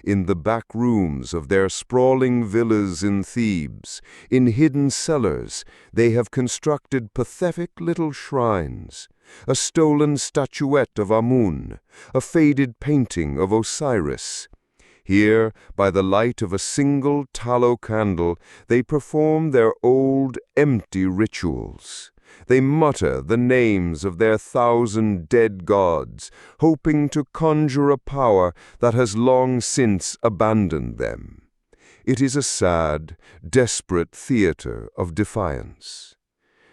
In the back rooms of their sprawling villas in Thebes, in hidden cellars, they have constructed pathetic little shrines. A stolen statuette of Amun, a faded painting of Osiris. Here, by the light of a single tallow candle, they perform their old, empty rituals. They mutter the names of their 1,000 dead gods, hoping to conjure a power that has long since abandoned them. It is a sad, desperate theater of defiance.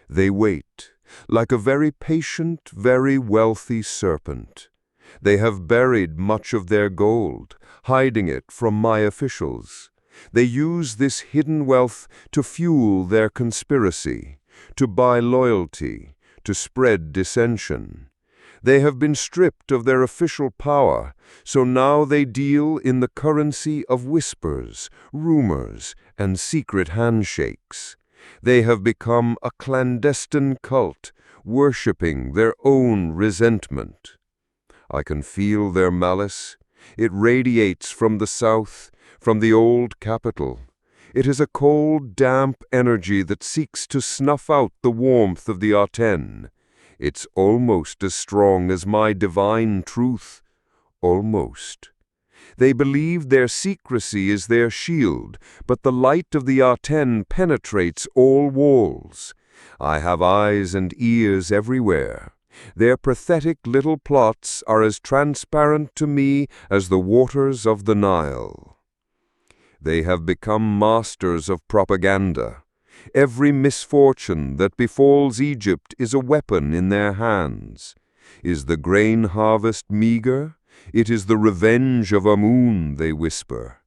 They wait, like a very patient, very wealthy serpent. They have buried much of their gold, hiding it from my officials. They use this hidden wealth to fuel their conspiracy, to buy loyalty, to spread dissension. They have been stripped of their official power, so now they deal in the currency of whispers, rumors, and secret handshakes. They have become a clandestine cult, worshipping their own resentment. I can feel their malice. It radiates from the south, from the old capital. It is a cold, damp energy that seeks to snuff out the warmth of the Aten. It's almost as strong as my divine truth. Almost. They believe their secrecy is their shield, but the light of the Aten penetrates all walls. I have eyes and ears everywhere. Their pathetic little plots are as transparent to me as the waters of the Nile. They have become masters of propaganda. Every misfortune that befalls Egypt is a weapon in their hands. Is the grain harvest meager? It is the revenge of Amun, they whisper.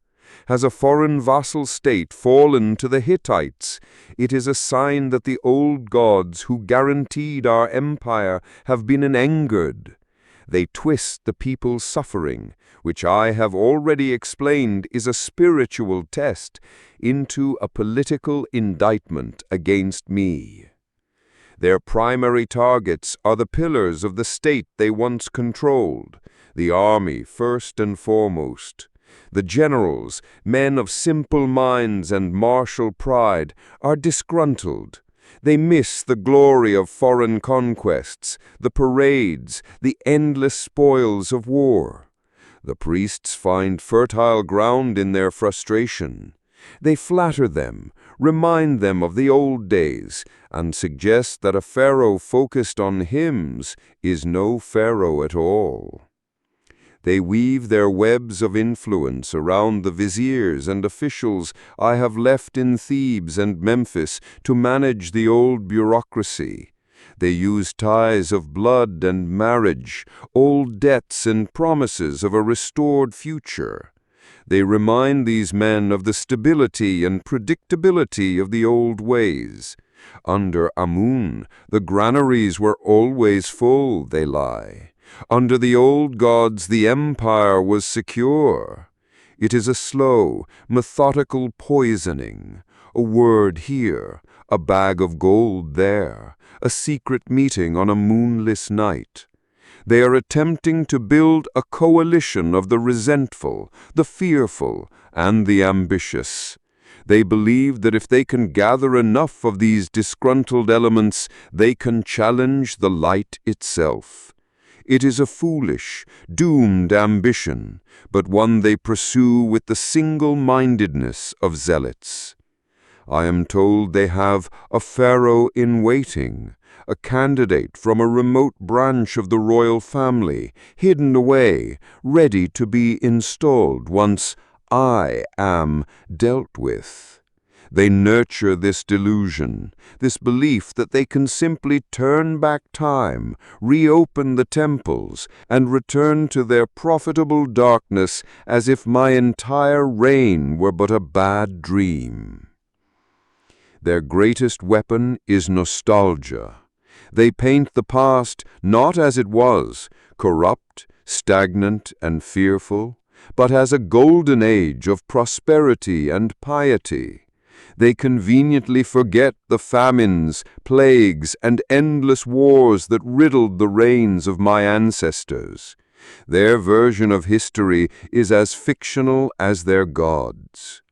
Has a foreign vassal state fallen to the Hittites? It is a sign that the old gods who guaranteed our empire have been angered. They twist the people's suffering, which I have already explained is a spiritual test, into a political indictment against me. Their primary targets are the pillars of the state they once controlled, the army first and foremost. The generals, men of simple minds and martial pride, are disgruntled. They miss the glory of foreign conquests, the parades, the endless spoils of war. The priests find fertile ground in their frustration. They flatter them, remind them of the old days, and suggest that a pharaoh focused on hymns is no pharaoh at all. They weave their webs of influence around the viziers and officials I have left in Thebes and Memphis to manage the old bureaucracy. They use ties of blood and marriage, old debts and promises of a restored future. They remind these men of the stability and predictability of the old ways. Under Amun, the granaries were always full, they lie. Under the old gods, the empire was secure. It is a slow, methodical poisoning. A word here, a bag of gold there, a secret meeting on a moonless night. They are attempting to build a coalition of the resentful, the fearful, and the ambitious. They believe that if they can gather enough of these disgruntled elements, they can challenge the light itself. It is a foolish, doomed ambition, but one they pursue with the single-mindedness of zealots. I am told they have a pharaoh in waiting, a candidate from a remote branch of the royal family, hidden away, ready to be installed once I am dealt with. They nurture this delusion, this belief that they can simply turn back time, reopen the temples, and return to their profitable darkness as if my entire reign were but a bad dream. Their greatest weapon is nostalgia. They paint the past not as it was, corrupt, stagnant, and fearful, but as a golden age of prosperity and piety. They conveniently forget the famines, plagues, and endless wars that riddled the reigns of my ancestors. Their version of history is as fictional as their gods.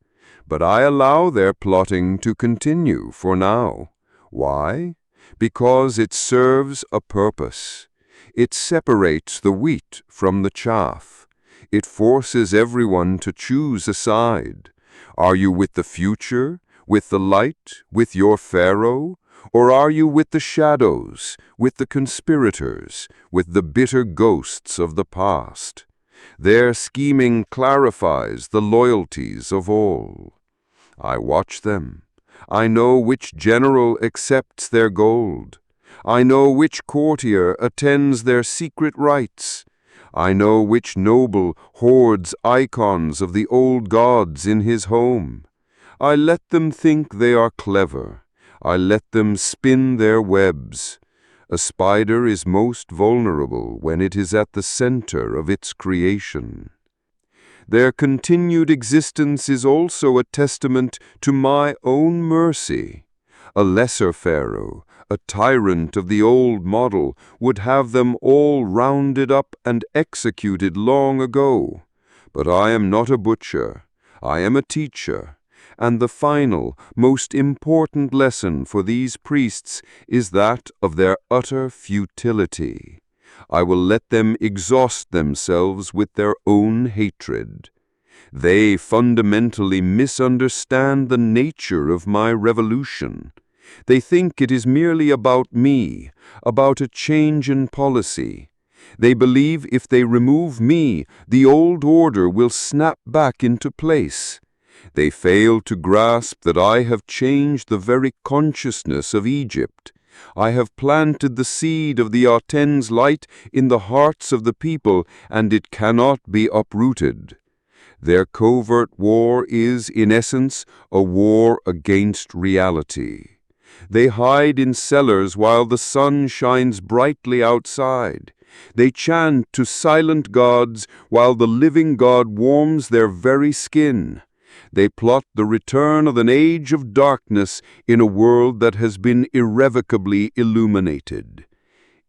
But I allow their plotting to continue for now. Why? Because it serves a purpose. It separates the wheat from the chaff. It forces everyone to choose a side. Are you with the future, with the light, with your pharaoh? Or are you with the shadows, with the conspirators, with the bitter ghosts of the past? Their scheming clarifies the loyalties of all. I watch them. I know which general accepts their gold. I know which courtier attends their secret rites. I know which noble hoards icons of the old gods in his home. I let them think they are clever. I let them spin their webs. A spider is most vulnerable when it is at the center of its creation. Their continued existence is also a testament to my own mercy. A lesser pharaoh, a tyrant of the old model, would have them all rounded up and executed long ago. But I am not a butcher. I am a teacher. And the final, most important lesson for these priests is that of their utter futility. I will let them exhaust themselves with their own hatred. They fundamentally misunderstand the nature of my revolution. They think it is merely about me, about a change in policy. They believe if they remove me, the old order will snap back into place. They fail to grasp that I have changed the very consciousness of Egypt. I have planted the seed of the Aten's light in the hearts of the people, and it cannot be uprooted. Their covert war is, in essence, a war against reality. They hide in cellars while the sun shines brightly outside. They chant to silent gods while the living God warms their very skin. They plot the return of an age of darkness in a world that has been irrevocably illuminated.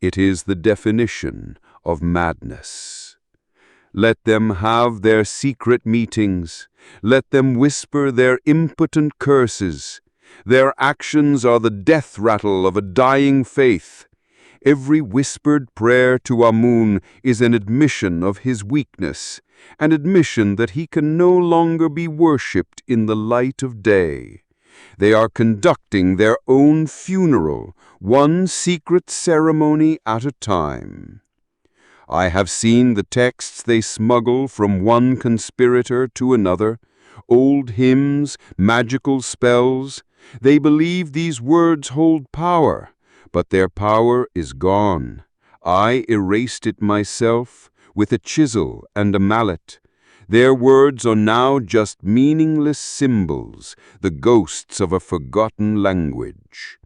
It is the definition of madness. Let them have their secret meetings. Let them whisper their impotent curses. Their actions are the death rattle of a dying faith. Every whispered prayer to Amun is an admission of his weakness, an admission that he can no longer be worshipped in the light of day. They are conducting their own funeral, one secret ceremony at a time. I have seen the texts they smuggle from one conspirator to another, old hymns, magical spells. They believe these words hold power, but their power is gone. I erased it myself with a chisel and a mallet. Their words are now just meaningless symbols, the ghosts of a forgotten language.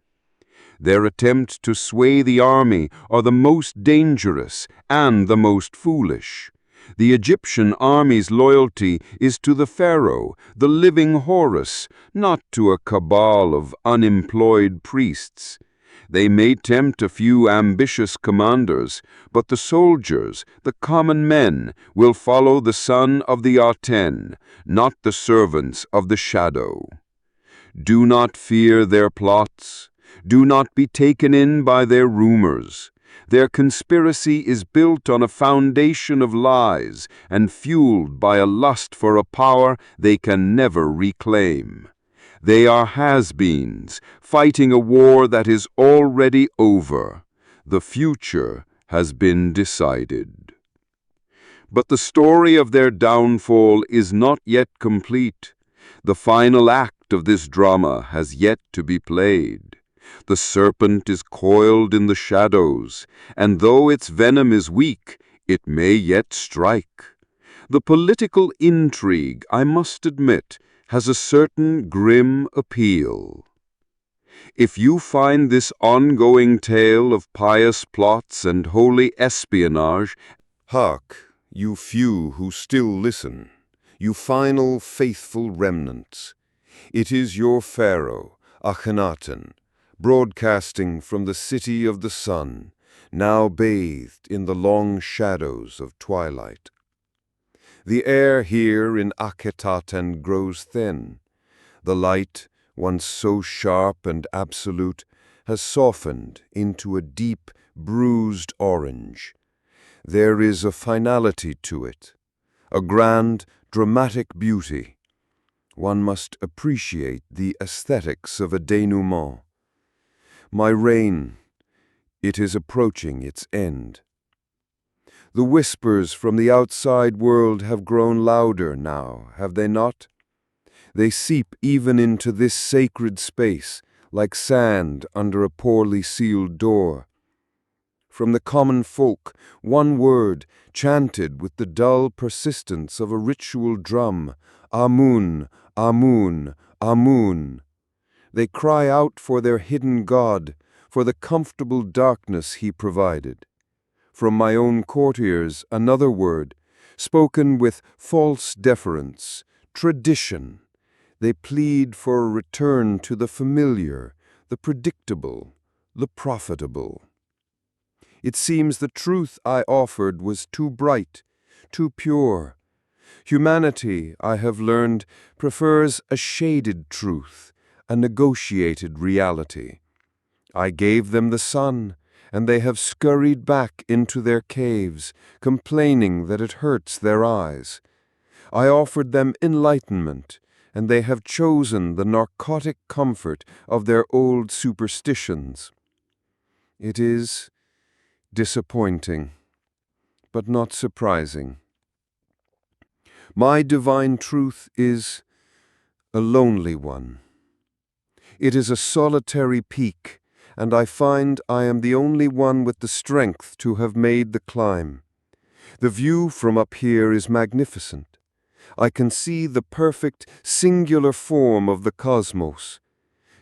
Their attempt to sway the army are the most dangerous and the most foolish. The Egyptian army's loyalty is to the pharaoh, the living Horus, not to a cabal of unemployed priests. They may tempt a few ambitious commanders, but the soldiers, the common men, will follow the son of the Aten, not the servants of the shadow. Do not fear their plots. Do not be taken in by their rumors. Their conspiracy is built on a foundation of lies and fueled by a lust for a power they can never reclaim. They are has-beens, fighting a war that is already over. The future has been decided. But the story of their downfall is not yet complete. The final act of this drama has yet to be played. The serpent is coiled in the shadows, and though its venom is weak, it may yet strike. The political intrigue, I must admit, has a certain grim appeal. If you find this ongoing tale of pious plots and holy espionage, Hark, you few who still listen, you final faithful remnants. It is your Pharaoh, Akhenaten, broadcasting from the city of the sun, now bathed in the long shadows of twilight. The air here in Akhetaten grows thin. The light, once so sharp and absolute, has softened into a deep, bruised orange. There is a finality to it, a grand, dramatic beauty. One must appreciate the aesthetics of a denouement. My reign, it is approaching its end. The whispers from the outside world have grown louder now, have they not? They seep even into this sacred space, like sand under a poorly sealed door. From the common folk, one word, chanted with the dull persistence of a ritual drum, Amun, Amun, Amun. They cry out for their hidden God, for the comfortable darkness he provided. From my own courtiers, another word, spoken with false deference, tradition. They plead for a return to the familiar, the predictable, the profitable. It seems the truth I offered was too bright, too pure. Humanity, I have learned, prefers a shaded truth, a negotiated reality. I gave them the sun, and they have scurried back into their caves, complaining that it hurts their eyes. I offered them enlightenment, and they have chosen the narcotic comfort of their old superstitions. It is disappointing, but not surprising. My divine truth is a lonely one. It is a solitary peak, and I find I am the only one with the strength to have made the climb. The view from up here is magnificent. I can see the perfect, singular form of the cosmos.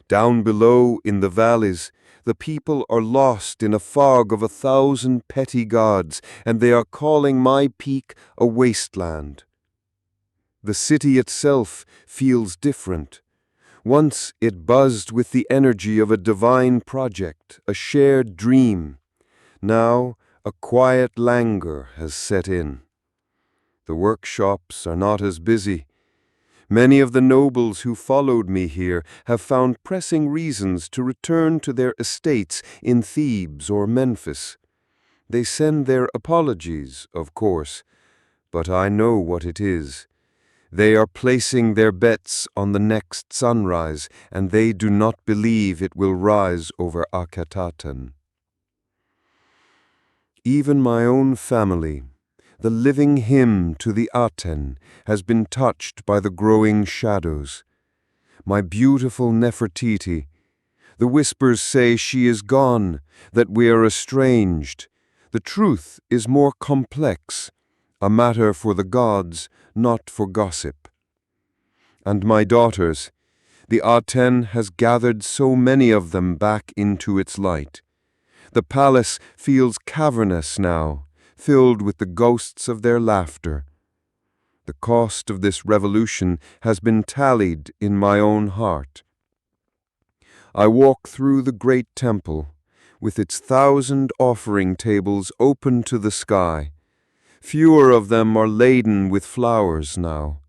Down below in the valleys, the people are lost in a fog of 1,000 petty gods, and they are calling my peak a wasteland. The city itself feels different. Once it buzzed with the energy of a divine project, a shared dream. Now a quiet languor has set in. The workshops are not as busy. Many of the nobles who followed me here have found pressing reasons to return to their estates in Thebes or Memphis. They send their apologies, of course, but I know what it is. They are placing their bets on the next sunrise, and they do not believe it will rise over Akhenaten. Even my own family, the living hymn to the Aten, has been touched by the growing shadows. My beautiful Nefertiti, the whispers say she is gone, that we are estranged. The truth is more complex, a matter for the gods, not for gossip. And my daughters, the Aten has gathered so many of them back into its light. The palace feels cavernous now, filled with the ghosts of their laughter. The cost of this revolution has been tallied in my own heart. I walk through the great temple, with its 1,000 offering tables open to the sky. Fewer of them are laden with flowers now.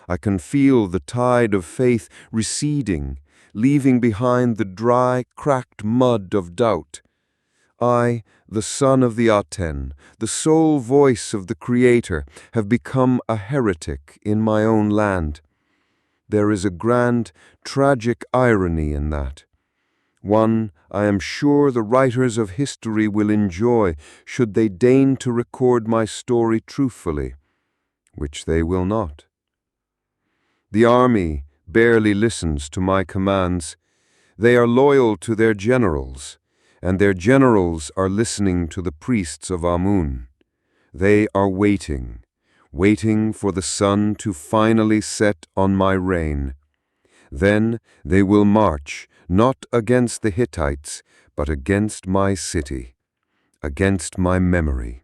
I can feel the tide of faith receding, leaving behind the dry, cracked mud of doubt. I, the son of the Aten, the sole voice of the Creator, have become a heretic in my own land. There is a grand, tragic irony in that. One I am sure the writers of history will enjoy should they deign to record my story truthfully, which they will not. The army barely listens to my commands. They are loyal to their generals, and their generals are listening to the priests of Amun. They are waiting for the sun to finally set on my reign. Then they will march, not against the Hittites, but against my city, against my memory.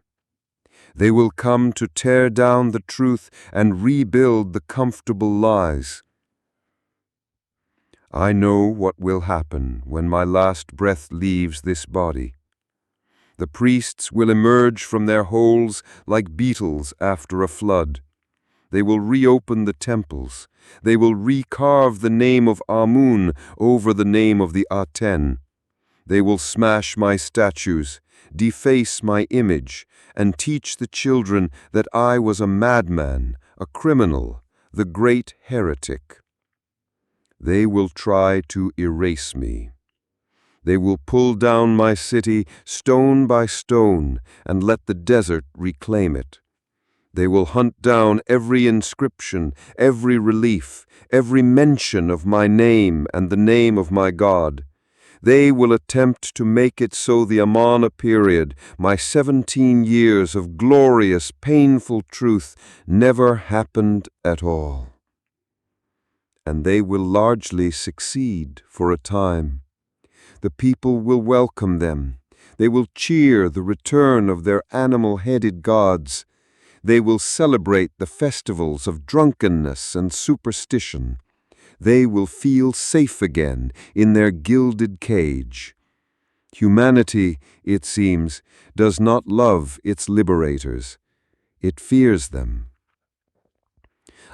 They will come to tear down the truth and rebuild the comfortable lies. I know what will happen when my last breath leaves this body. The priests will emerge from their holes like beetles after a flood. They will reopen the temples. They will recarve the name of Amun over the name of the Aten. They will smash my statues, deface my image, and teach the children that I was a madman, a criminal, the great heretic. They will try to erase me. They will pull down my city stone by stone and let the desert reclaim it. They will hunt down every inscription, every relief, every mention of my name and the name of my God. They will attempt to make it so the Amarna Period, my 17 years of glorious, painful truth, never happened at all. And they will largely succeed for a time. The people will welcome them. They will cheer the return of their animal-headed gods. They will celebrate the festivals of drunkenness and superstition. They will feel safe again in their gilded cage. Humanity, it seems, does not love its liberators. It fears them.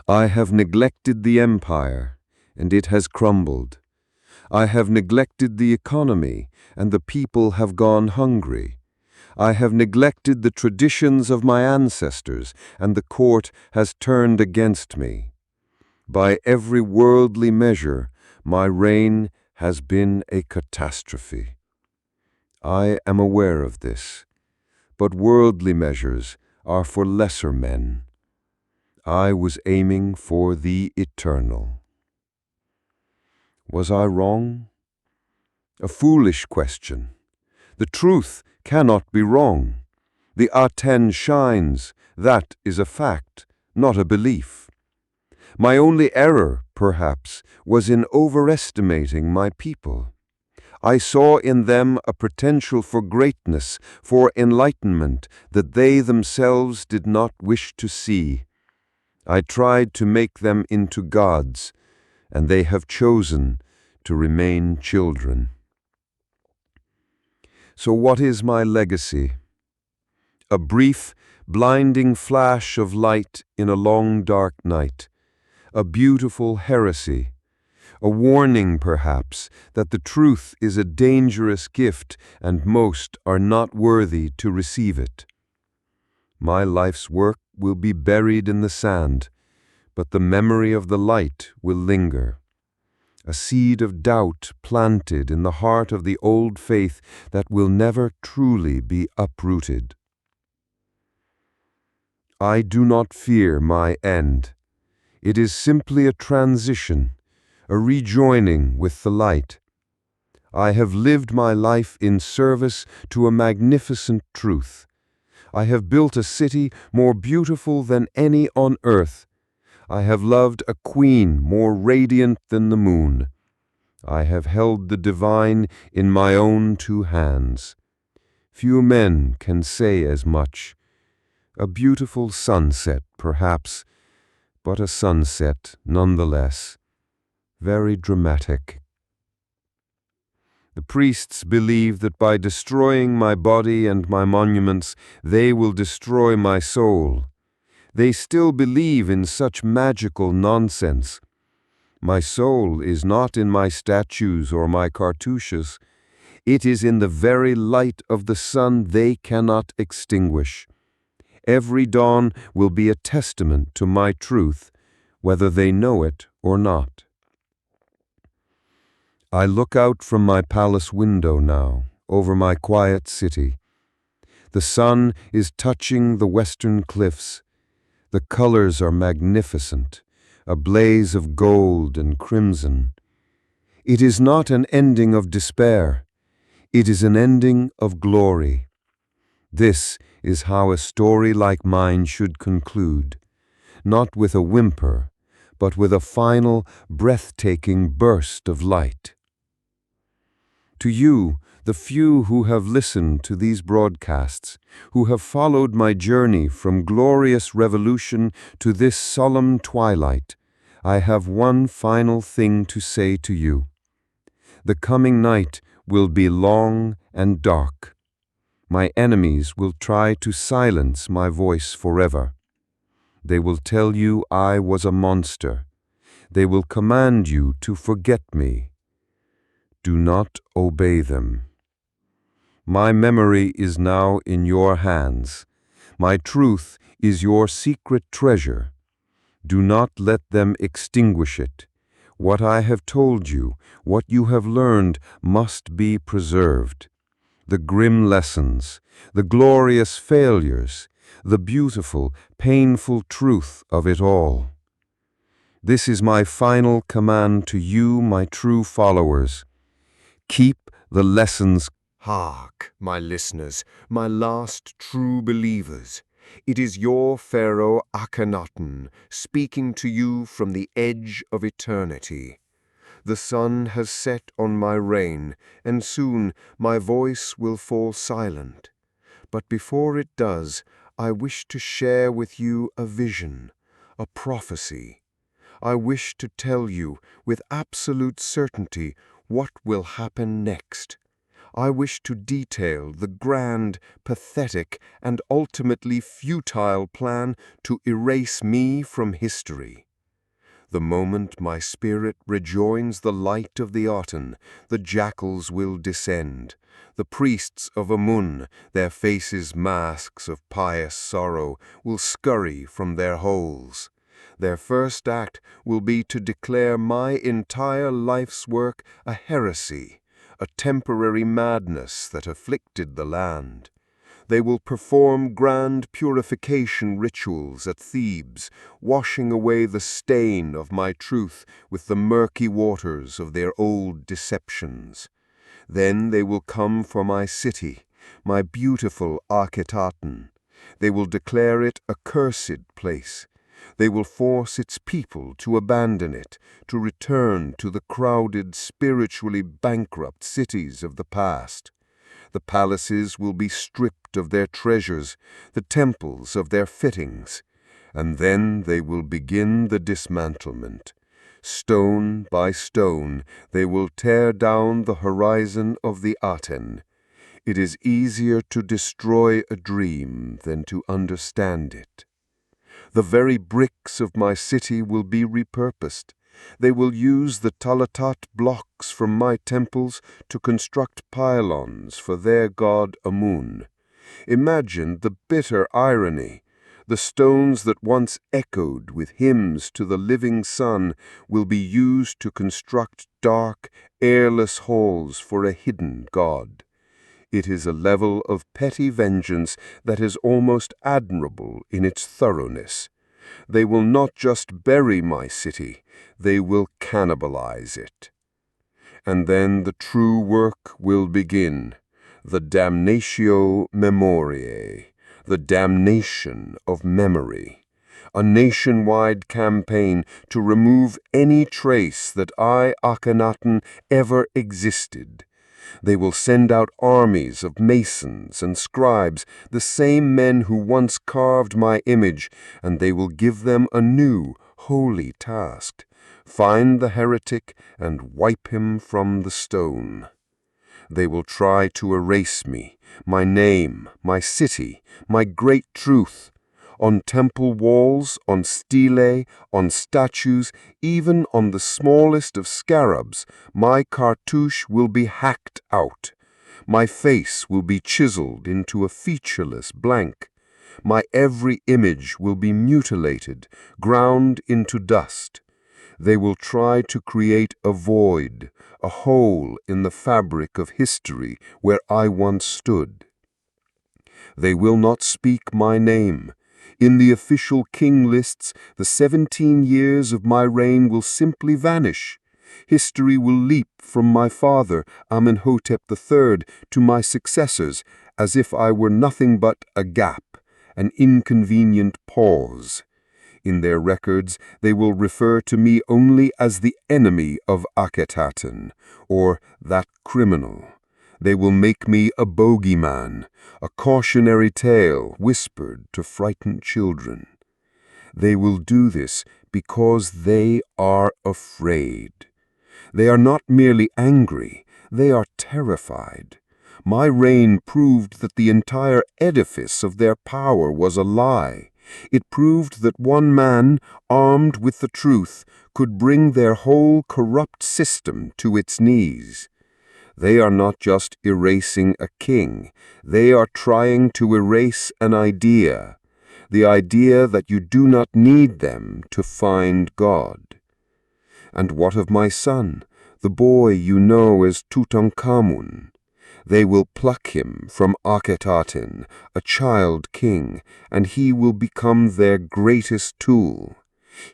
I have neglected the empire, and it has crumbled. I have neglected the economy, and the people have gone hungry. I have neglected the traditions of my ancestors, and the court has turned against me. By every worldly measure, my reign has been a catastrophe. I am aware of this, but worldly measures are for lesser men. I was aiming for the eternal. Was I wrong? A foolish question. The truth cannot be wrong. The Aten shines, that is a fact, not a belief. My only error, perhaps, was in overestimating my people. I saw in them a potential for greatness, for enlightenment that they themselves did not wish to see. I tried to make them into gods, and they have chosen to remain children. So what is my legacy? A brief, blinding flash of light in a long dark night, a beautiful heresy, a warning perhaps that the truth is a dangerous gift and most are not worthy to receive it. My life's work will be buried in the sand, but the memory of the light will linger. A seed of doubt planted in the heart of the old faith that will never truly be uprooted. I do not fear my end. It is simply a transition, a rejoining with the light. I have lived my life in service to a magnificent truth. I have built a city more beautiful than any on earth. I have loved a queen more radiant than the moon. I have held the divine in my own two hands. Few men can say as much. A beautiful sunset, perhaps, but a sunset nonetheless. Very dramatic. The priests believe that by destroying my body and my monuments, they will destroy my soul. They still believe in such magical nonsense. My soul is not in my statues or my cartouches. It is in the very light of the sun they cannot extinguish. Every dawn will be a testament to my truth, whether they know it or not. I look out from my palace window now, over my quiet city. The sun is touching the western cliffs. The colors are magnificent, a blaze of gold and crimson. It is not an ending of despair. It is an ending of glory. This is how a story like mine should conclude, not with a whimper, but with a final, breathtaking burst of light. To you, the few who have listened to these broadcasts, who have followed my journey from glorious revolution to this solemn twilight, I have one final thing to say to you. The coming night will be long and dark. My enemies will try to silence my voice forever. They will tell you I was a monster. They will command you to forget me. Do not obey them. My memory is now in your hands. My truth is your secret treasure. Do not let them extinguish it. What I have told you, what you have learned, must be preserved. The grim lessons, the glorious failures, the beautiful, painful truth of it all. This is my final command to you, my true followers. Keep the lessons. Hark, my listeners, my last true believers. It is your Pharaoh Akhenaten speaking to you from the edge of eternity. The sun has set on my reign, and soon my voice will fall silent. But before it does, I wish to share with you a vision, a prophecy. I wish to tell you with absolute certainty what will happen next. I wish to detail the grand, pathetic, and ultimately futile plan to erase me from history. The moment my spirit rejoins the light of the Aten, the jackals will descend. The priests of Amun, their faces masks of pious sorrow, will scurry from their holes. Their first act will be to declare my entire life's work a heresy, a temporary madness that afflicted the land. They will perform grand purification rituals at Thebes, washing away the stain of my truth with the murky waters of their old deceptions. Then they will come for my city, my beautiful Akhenaten. They will declare it a cursed place. They will force its people to abandon it, to return to the crowded, spiritually bankrupt cities of the past. The palaces will be stripped of their treasures, the temples of their fittings, and then they will begin the dismantlement. Stone by stone, they will tear down the horizon of the Aten. It is easier to destroy a dream than to understand it. The very bricks of my city will be repurposed. They will use the talatat blocks from my temples to construct pylons for their god Amun. Imagine the bitter irony. The stones that once echoed with hymns to the living sun will be used to construct dark, airless halls for a hidden god. It is a level of petty vengeance that is almost admirable in its thoroughness. They will not just bury my city, they will cannibalize it. And then the true work will begin, the damnatio memoriae, the damnation of memory, a nationwide campaign to remove any trace that I, Akhenaten, ever existed. They will send out armies of masons and scribes, the same men who once carved my image, and they will give them a new, holy task: find the heretic and wipe him from the stone. They will try to erase me, my name, my city, my great truth. On temple walls, on stelae, on statues, even on the smallest of scarabs, my cartouche will be hacked out. My face will be chiseled into a featureless blank. My every image will be mutilated, ground into dust. They will try to create a void, a hole in the fabric of history where I once stood. They will not speak my name. In the official king lists, the 17 years of my reign will simply vanish. History will leap from my father, Amenhotep III, to my successors, as if I were nothing but a gap, an inconvenient pause. In their records, they will refer to me only as the enemy of Akhenaten, or that criminal. They will make me a bogeyman, a cautionary tale whispered to frightened children. They will do this because they are afraid. They are not merely angry, they are terrified. My reign proved that the entire edifice of their power was a lie. It proved that one man, armed with the truth, could bring their whole corrupt system to its knees. They are not just erasing a king, they are trying to erase an idea, the idea that you do not need them to find God. And what of my son, the boy you know as Tutankhamun? They will pluck him from Akhenaten, a child king, and he will become their greatest tool.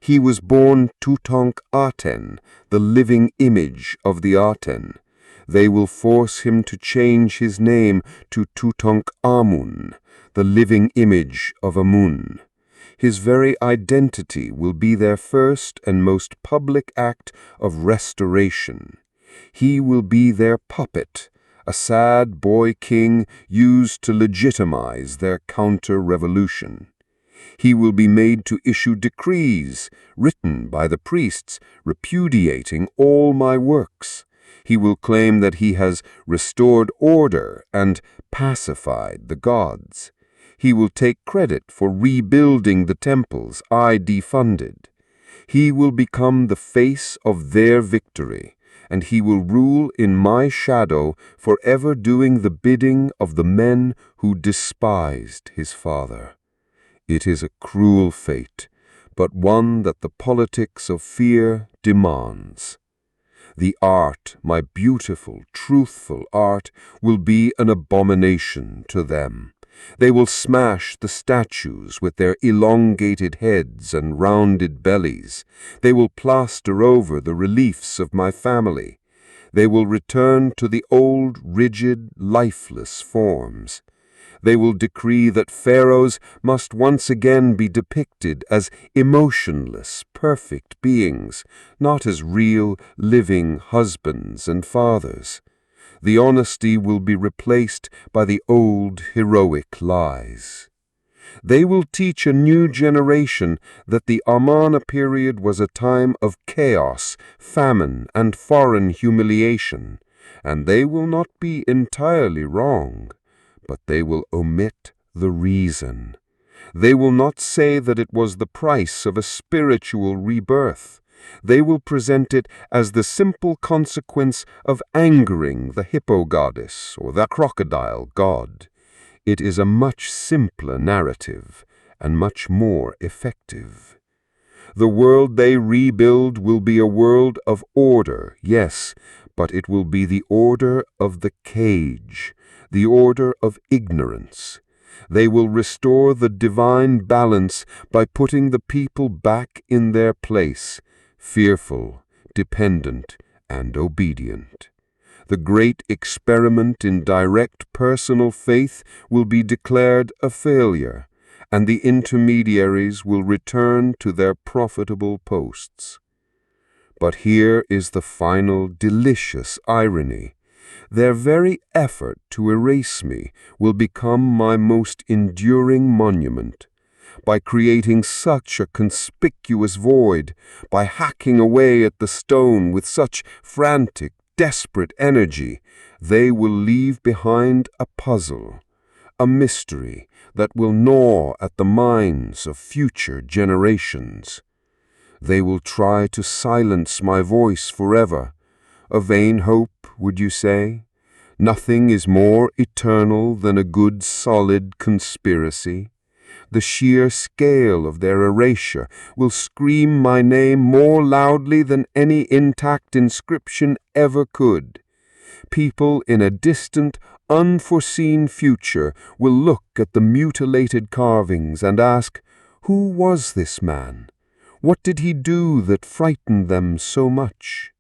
He was born Tutankhaten, the living image of the Aten. They will force him to change his name to Tutankhamun, the living image of Amun. His very identity will be their first and most public act of restoration. He will be their puppet, a sad boy king used to legitimize their counter-revolution. He will be made to issue decrees, written by the priests, repudiating all my works. He will claim that he has restored order and pacified the gods. He will take credit for rebuilding the temples I defunded. He will become the face of their victory, and he will rule in my shadow, forever doing the bidding of the men who despised his father. It is a cruel fate, but one that the politics of fear demands. The art, my beautiful, truthful art, will be an abomination to them. They will smash the statues with their elongated heads and rounded bellies. They will plaster over the reliefs of my family. They will return to the old, rigid, lifeless forms. They will decree that pharaohs must once again be depicted as emotionless, perfect beings, not as real, living husbands and fathers. The honesty will be replaced by the old, heroic lies. They will teach a new generation that the Amarna period was a time of chaos, famine, and foreign humiliation, and they will not be entirely wrong, but they will omit the reason. They will not say that it was the price of a spiritual rebirth. They will present it as the simple consequence of angering the hippo goddess or the crocodile god. It is a much simpler narrative and much more effective. The world they rebuild will be a world of order, yes, but it will be the order of the cage, the order of ignorance. They will restore the divine balance by putting the people back in their place, fearful, dependent, and obedient. The great experiment in direct personal faith will be declared a failure, and the intermediaries will return to their profitable posts. But here is the final delicious irony. Their very effort to erase me will become my most enduring monument. By creating such a conspicuous void, by hacking away at the stone with such frantic, desperate energy, they will leave behind a puzzle, a mystery that will gnaw at the minds of future generations. They will try to silence my voice forever. A vain hope, would you say? Nothing is more eternal than a good, solid conspiracy. The sheer scale of their erasure will scream my name more loudly than any intact inscription ever could. People in a distant, unforeseen future will look at the mutilated carvings and ask, who was this man? What did he do that frightened them so much?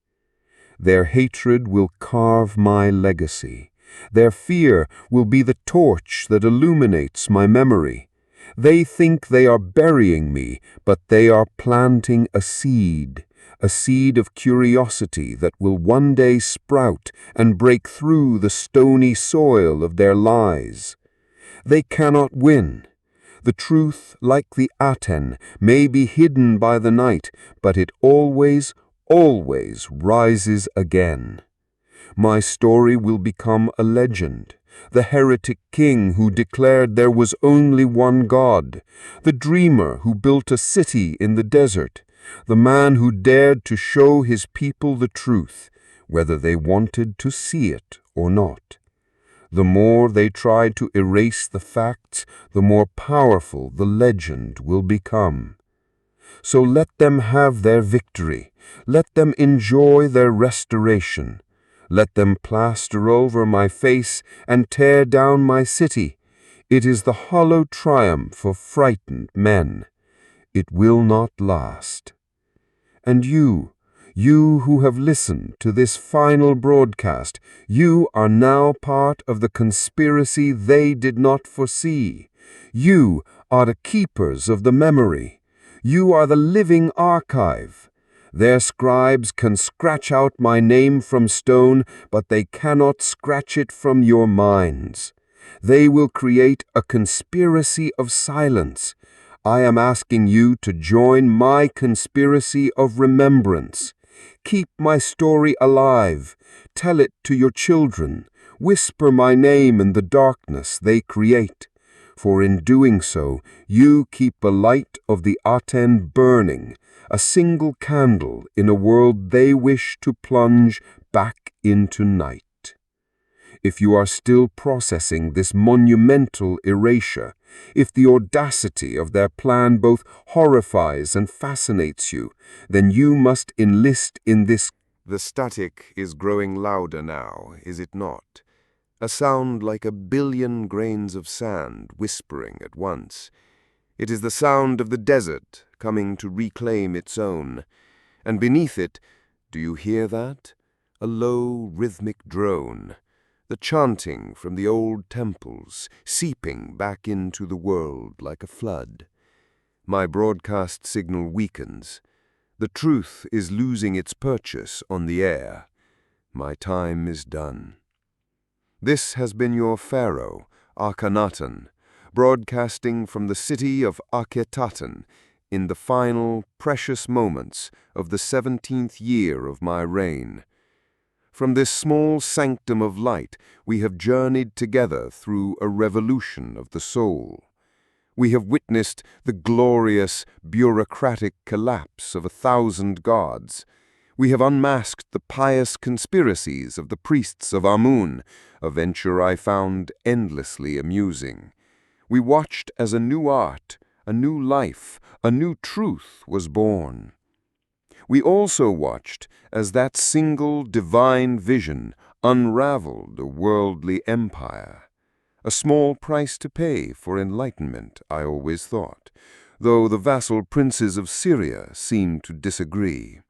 Their hatred will carve my legacy. Their fear will be the torch that illuminates my memory. They think they are burying me, but they are planting a seed of curiosity that will one day sprout and break through the stony soil of their lies. They cannot win. The truth, like the Aten, may be hidden by the night, but it always rises again. My story will become a legend. The heretic king who declared there was only one God, the dreamer who built a city in the desert, the man who dared to show his people the truth, whether they wanted to see it or not. The more they try to erase the facts, the more powerful the legend will become. So let them have their victory. Let them enjoy their restoration. Let them plaster over my face and tear down my city. It is the hollow triumph of frightened men. It will not last. And you who have listened to this final broadcast, you are now part of the conspiracy they did not foresee. You are the keepers of the memory. You are the living archive. Their scribes can scratch out my name from stone, but they cannot scratch it from your minds. They will create a conspiracy of silence. I am asking you to join my conspiracy of remembrance. Keep my story alive. Tell it to your children. Whisper my name in the darkness they create. For in doing so, you keep a light of the Aten burning, a single candle in a world they wish to plunge back into night. If you are still processing this monumental erasure, if the audacity of their plan both horrifies and fascinates you, then you must enlist in this. The static is growing louder now, is it not? A sound like a billion grains of sand whispering at once. It is the sound of the desert coming to reclaim its own. And beneath it, do you hear that? A low, rhythmic drone. The chanting from the old temples seeping back into the world like a flood. My broadcast signal weakens. The truth is losing its purchase on the air. My time is done. This has been your Pharaoh, Akhenaten, broadcasting from the city of Akhetaten in the final, precious moments of the 17th year of my reign. From this small sanctum of light, we have journeyed together through a revolution of the soul. We have witnessed the glorious, bureaucratic collapse of 1,000 gods. We have unmasked the pious conspiracies of the priests of Amun, a venture I found endlessly amusing. We watched as a new art, a new life, a new truth was born. We also watched as that single divine vision unraveled a worldly empire. A small price to pay for enlightenment, I always thought, though the vassal princes of Syria seemed to disagree.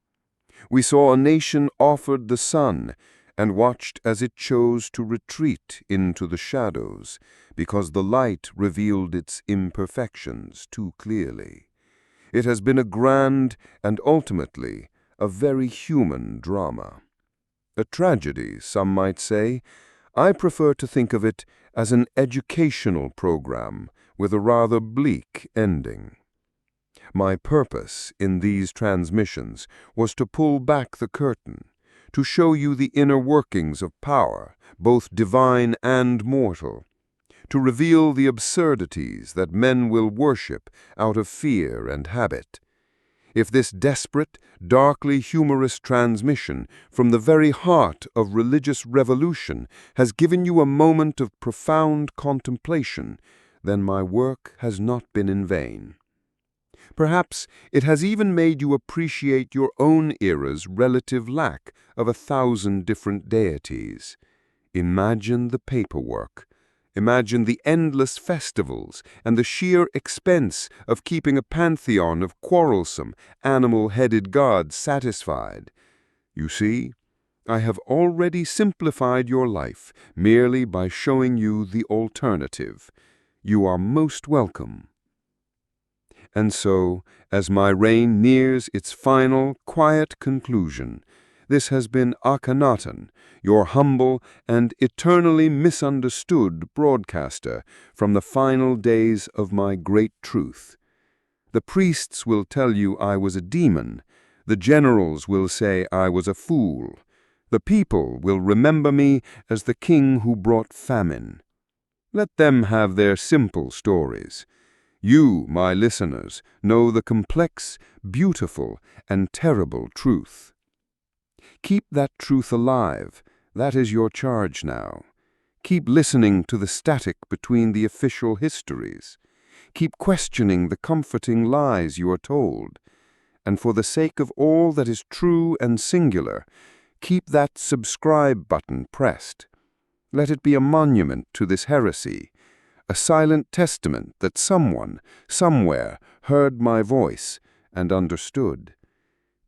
We saw a nation offered the sun and watched as it chose to retreat into the shadows because the light revealed its imperfections too clearly. It has been a grand and ultimately a very human drama. A tragedy, some might say. I prefer to think of it as an educational program with a rather bleak ending. My purpose in these transmissions was to pull back the curtain, to show you the inner workings of power, both divine and mortal, to reveal the absurdities that men will worship out of fear and habit. If this desperate, darkly humorous transmission from the very heart of religious revolution has given you a moment of profound contemplation, then my work has not been in vain. Perhaps it has even made you appreciate your own era's relative lack of 1,000 different deities. Imagine the paperwork. Imagine the endless festivals and the sheer expense of keeping a pantheon of quarrelsome, animal-headed gods satisfied. You see, I have already simplified your life merely by showing you the alternative. You are most welcome. And so, as my reign nears its final, quiet conclusion, this has been Akhenaten, your humble and eternally misunderstood broadcaster from the final days of my great truth. The priests will tell you I was a demon. The generals will say I was a fool. The people will remember me as the king who brought famine. Let them have their simple stories. You, my listeners, know the complex, beautiful, and terrible truth. Keep that truth alive. That is your charge now. Keep listening to the static between the official histories. Keep questioning the comforting lies you are told. And for the sake of all that is true and singular, keep that subscribe button pressed. Let it be a monument to this heresy, a silent testament that someone, somewhere, heard my voice and understood.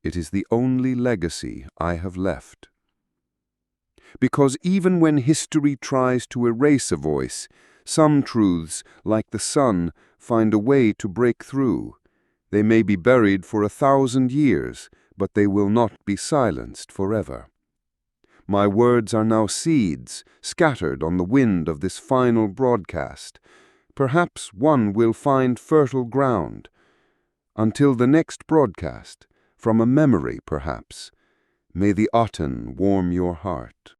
It is the only legacy I have left. Because even when history tries to erase a voice, some truths, like the sun, find a way to break through. They may be buried for 1,000 years, but they will not be silenced forever. My words are now seeds scattered on the wind of this final broadcast. Perhaps one will find fertile ground. Until the next broadcast, from a memory perhaps, may the Aten warm your heart.